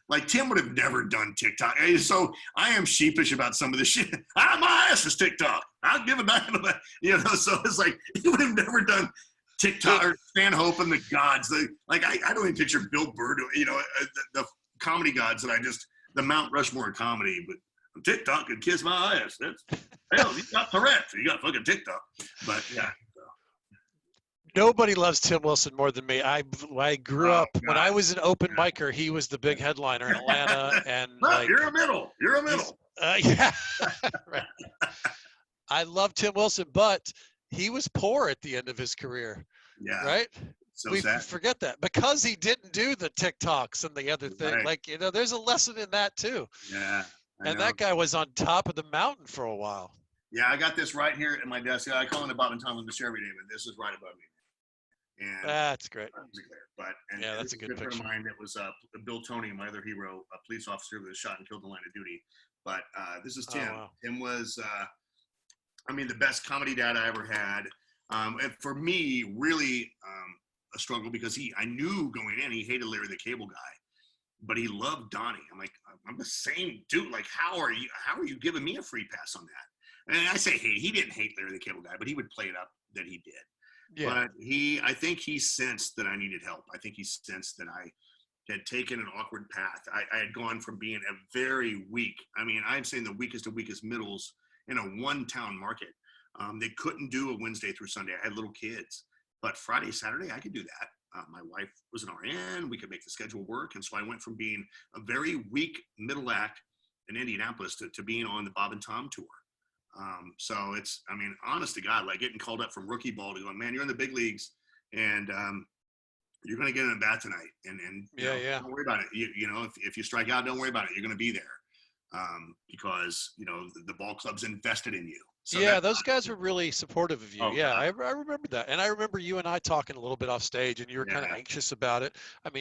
like Tim would have never done TikTok. So I am sheepish about some of the shit. My ass is TikTok. I'll give it back. You know, so it's like, he would have never done TikTok or Stanhope and the gods. I don't even picture Bill Burr doing, you know, the comedy gods that the Mount Rushmore of comedy, but TikTok could kiss my ass. Hell, you got Tourette's, so you got fucking TikTok. But yeah. Nobody loves Tim Wilson more than me. I grew up when I was an open micer. He was the big headliner in Atlanta, and you're a middle. Yeah, right. I love Tim Wilson, but he was poor at the end of his career. Yeah, right. So we sad. forget that because he didn't do the TikToks and the other thing. Right. Like, you know, there's a lesson in that too. Yeah, and that guy was on top of the mountain for a while. Yeah, I got this right here at my desk. I call it a Bob and Tom on the show every day, but this is right above me. And that's great. Yeah, that's a good picture. Friend of mine that was Bill Toney, my other hero, a police officer that was shot and killed in the line of duty. But this is Tim. Wow. Tim was, the best comedy dad I ever had. And for me, really a struggle because I knew going in, he hated Larry the Cable Guy, but he loved Donnie. I'm like, I'm the same dude. Like, how are you giving me a free pass on that? And I say, he didn't hate Larry the Cable Guy, but he would play it up that he did. Yeah. But I think he sensed that I needed help. I think he sensed that I had taken an awkward path. I had gone from being a very weak, I'm saying the weakest of weakest middles in a one-town market. They couldn't do a Wednesday through Sunday. I had little kids. But Friday, Saturday, I could do that. My wife was an RN. We could make the schedule work. And so I went from being a very weak middle act in Indianapolis to being on the Bob and Tom tour. So it's, honest to God, like getting called up from rookie ball to going, man, you're in the big leagues and you're going to get in a bat tonight. And don't worry about it. If you strike out, don't worry about it. You're going to be there because, the ball club's invested in you. So those guys were really supportive of you. Oh, I remember that. And I remember you and I talking a little bit off stage and you were kind of anxious about it.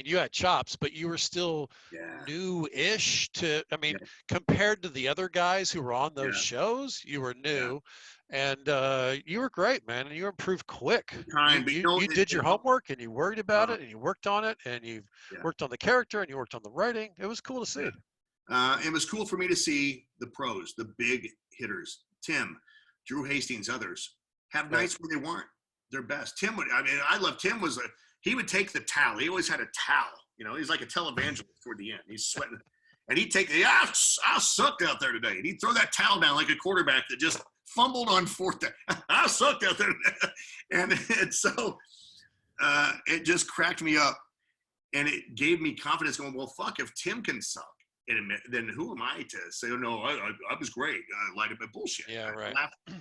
You had chops, but you were still new-ish compared to the other guys who were on those shows, you were new. And you were great, man. And you improved quick. You did your homework and you worried about it and you worked on it and you worked on the character and you worked on the writing. It was cool to see. It was cool for me to see the pros, the big hitters, Tim, Drew Hastings, others have nights where they weren't their best. Tim would, I love Tim he would take the towel. He always had a towel, he's like a televangelist toward the end. He's sweating and he'd take I sucked out there today. And he'd throw that towel down like a quarterback that just fumbled on fourth down. I sucked out there today. And so it just cracked me up and it gave me confidence going, well, fuck, if Tim can suck, then who am I to say, oh, no, I was great. I lied about bullshit. Yeah, right.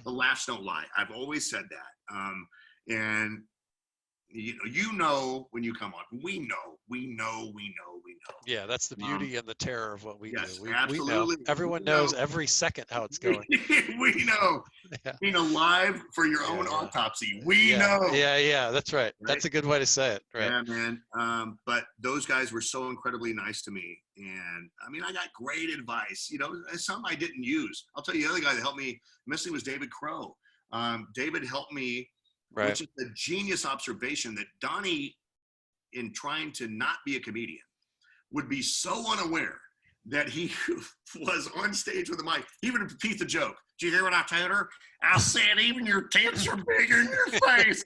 The laughs don't lie. I've always said that. And, when you come on, we know. Yeah, that's the beauty and the terror of what we do. Absolutely. We know. Everyone knows every second how it's going. We know. Being alive for your own autopsy. We know. Yeah, that's right. That's a good way to say it. Right. Yeah, man. But those guys were so incredibly nice to me. And I got great advice. Some I didn't use. I'll tell you the other guy that helped me immensely was David Crow. David helped me, which is a genius observation that Donnie, in trying to not be a comedian, would be so unaware that he was on stage with a mic. He would repeat the joke. Did you hear what I told her? I said, even your tits are bigger in your face.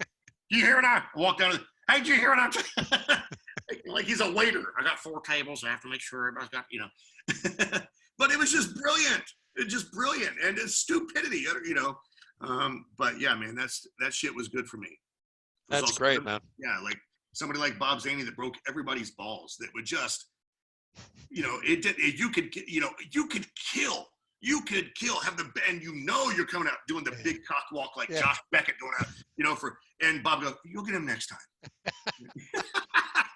You hear what I walked down? Hey, did you hear what I told Like he's a waiter. I got 4 tables. I have to make sure everybody's got, But it was just brilliant. And it's stupidity, But yeah, man, that shit was good for me. That's great, man. Yeah, like somebody like Bob Zaney that broke everybody's balls. That would just, you could kill you could have the, and you're coming out doing the big cock walk like Josh Beckett going out, and Bob goes, you'll get him next time.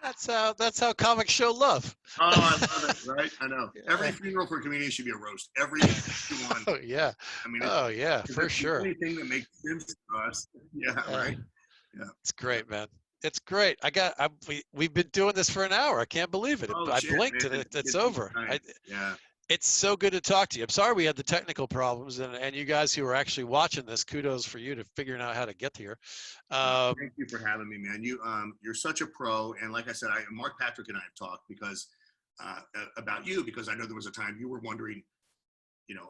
That's how comics show love. Oh, I love it, right? I know. Every funeral for a comedian should be a roast. Every one. Oh, yeah. I mean, for sure. Anything that makes sense to us. Yeah, right. Yeah. It's great, man. It's great. We've been doing this for an hour. I can't believe it. I blinked and it's over. It's so good to talk to you. I'm sorry we had the technical problems, and you guys who are actually watching this, kudos for you to figuring out how to get here. Thank you for having me, man. You're such a pro, and like I said, Mark Patrick and I have talked about you, because I know there was a time you were wondering,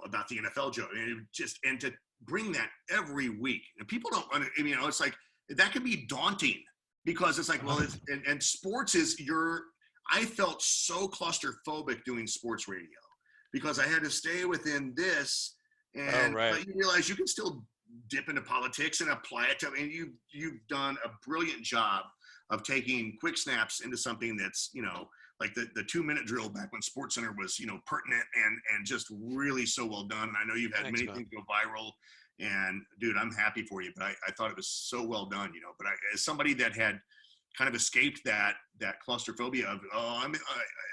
about the NFL joke, and to bring that every week, and people don't, it's like that can be daunting, because it's like, well, and sports is I felt so claustrophobic doing sports radio, because I had to stay within this, and but you realize you can still dip into politics and apply it to, and you've done a brilliant job of taking quick snaps into something that's, like the 2-minute drill back when SportsCenter was, pertinent and just really so well done. And I know you've had many things go viral, and dude, I'm happy for you, but I thought it was so well done, but as somebody that had kind of escaped that claustrophobia of,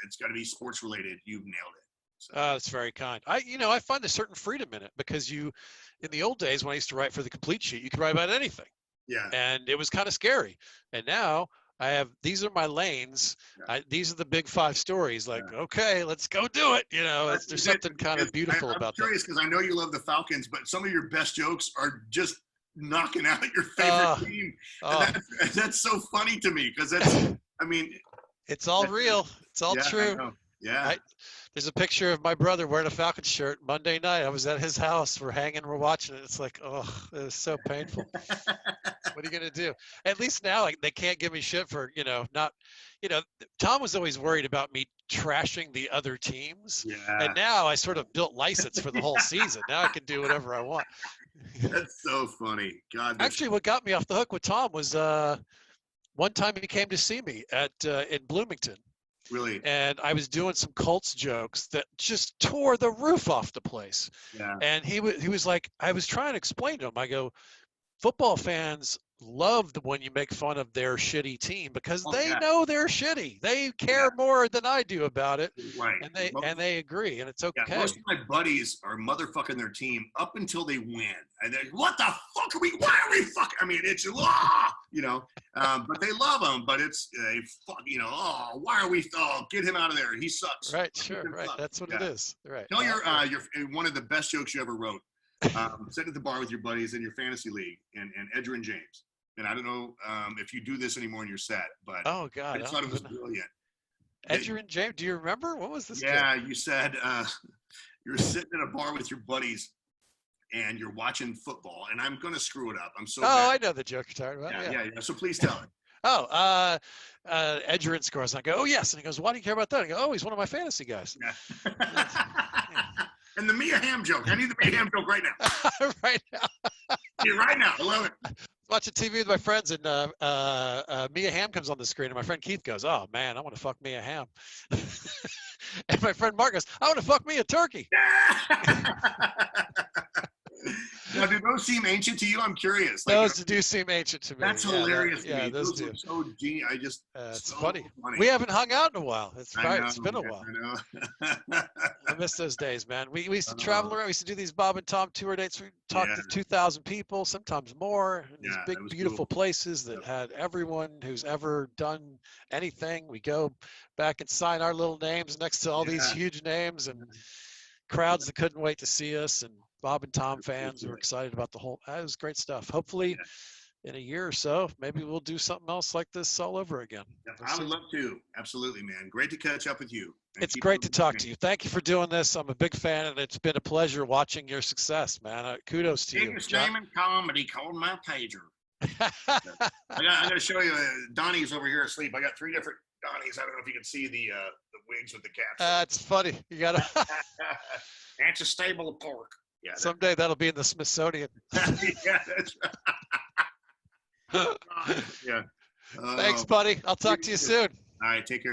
it's got to be sports related, you've nailed it. So. That's very kind. I find a certain freedom in it, because in the old days when I used to write for the Complete Sheet, you could write about anything. Yeah. And it was kind of scary. And now these are my lanes. Yeah. These are the big 5 stories. Like, okay, let's go do it. There's something kind of beautiful about that. I'm curious, because I know you love the Falcons, but some of your best jokes are just knocking out your favorite team. And that's so funny to me, because it's all real. It's all true. Yeah. There's a picture of my brother wearing a Falcons shirt Monday night. I was at his house. We're hanging. We're watching it. It's like, it was so painful. What are you going to do? At least now they can't give me shit for, not, Tom was always worried about me trashing the other teams. Yeah. And now I sort of built license for the whole season. Now I can do whatever I want. That's so funny. God. Actually, what got me off the hook with Tom was one time he came to see me in Bloomington. Really? And I was doing some Colts jokes that just tore the roof off the place. Yeah. And he was like, I was trying to explain to him, I go, football fans love when you make fun of their shitty team, because they know they're shitty. They care more than I do about it. Right. And they agree, and it's okay. Yeah, most of my buddies are motherfucking their team up until they win. And they're, what the fuck are we, why are we fucking, it's, but they love them, but it's, why are we, get him out of there. He sucks. Right, sure, right. That's what it is. Right. Tell your one of the best jokes you ever wrote. Sitting at the bar with your buddies in your fantasy league and Edger and James. And I don't know if you do this anymore in your set, but I thought it was brilliant. Edger and James, do you remember? What was this? Yeah, you said you're sitting at a bar with your buddies and you're watching football, and I'm going to screw it up. I'm so bad. I know the joke you're talking about. Yeah. So please tell it. Edger scores. And I go, oh, yes. And he goes, why do you care about that? I go, oh, he's one of my fantasy guys. Yeah. And the Mia Hamm joke. I need the Mia Hamm joke right now. Right now. Yeah, right now. I love it. Watching TV with my friends, and Mia Hamm comes on the screen, and my friend Keith goes, oh, man, I want to fuck Mia Hamm. And my friend Mark goes, I want to fuck me a turkey. Now, do those seem ancient to you? I'm curious. Those do seem ancient to me. That's hilarious. Yeah, those do. So genius. It's so funny. We haven't hung out in a while. It's been a while. I know. I miss those days, man. We used to travel around. We used to do these Bob and Tom tour dates. We talked to 2,000 people, sometimes more. In these big, beautiful places that had everyone who's ever done anything. We go back and sign our little names next to all these huge names, and crowds that couldn't wait to see us, and Bob and Tom fans were excited about the whole. It was great stuff. Hopefully, in a year or so, maybe we'll do something else like this all over again. I would love to. Absolutely, man. Great to catch up with you. It's great to talk to you. Thank you for doing this. I'm a big fan, and it's been a pleasure watching your success, man. Kudos to you. Biggest name in comedy called my pager. I got to show you. Donnie's over here asleep. I got 3 different Donnies. I don't know if you can see the wigs with the caps. It's funny. You got to. That's a stable of pork. Yeah. Someday that'll be in the Smithsonian. Yeah, that's right. Yeah. Thanks, buddy. I'll talk to you soon. All right. Take care.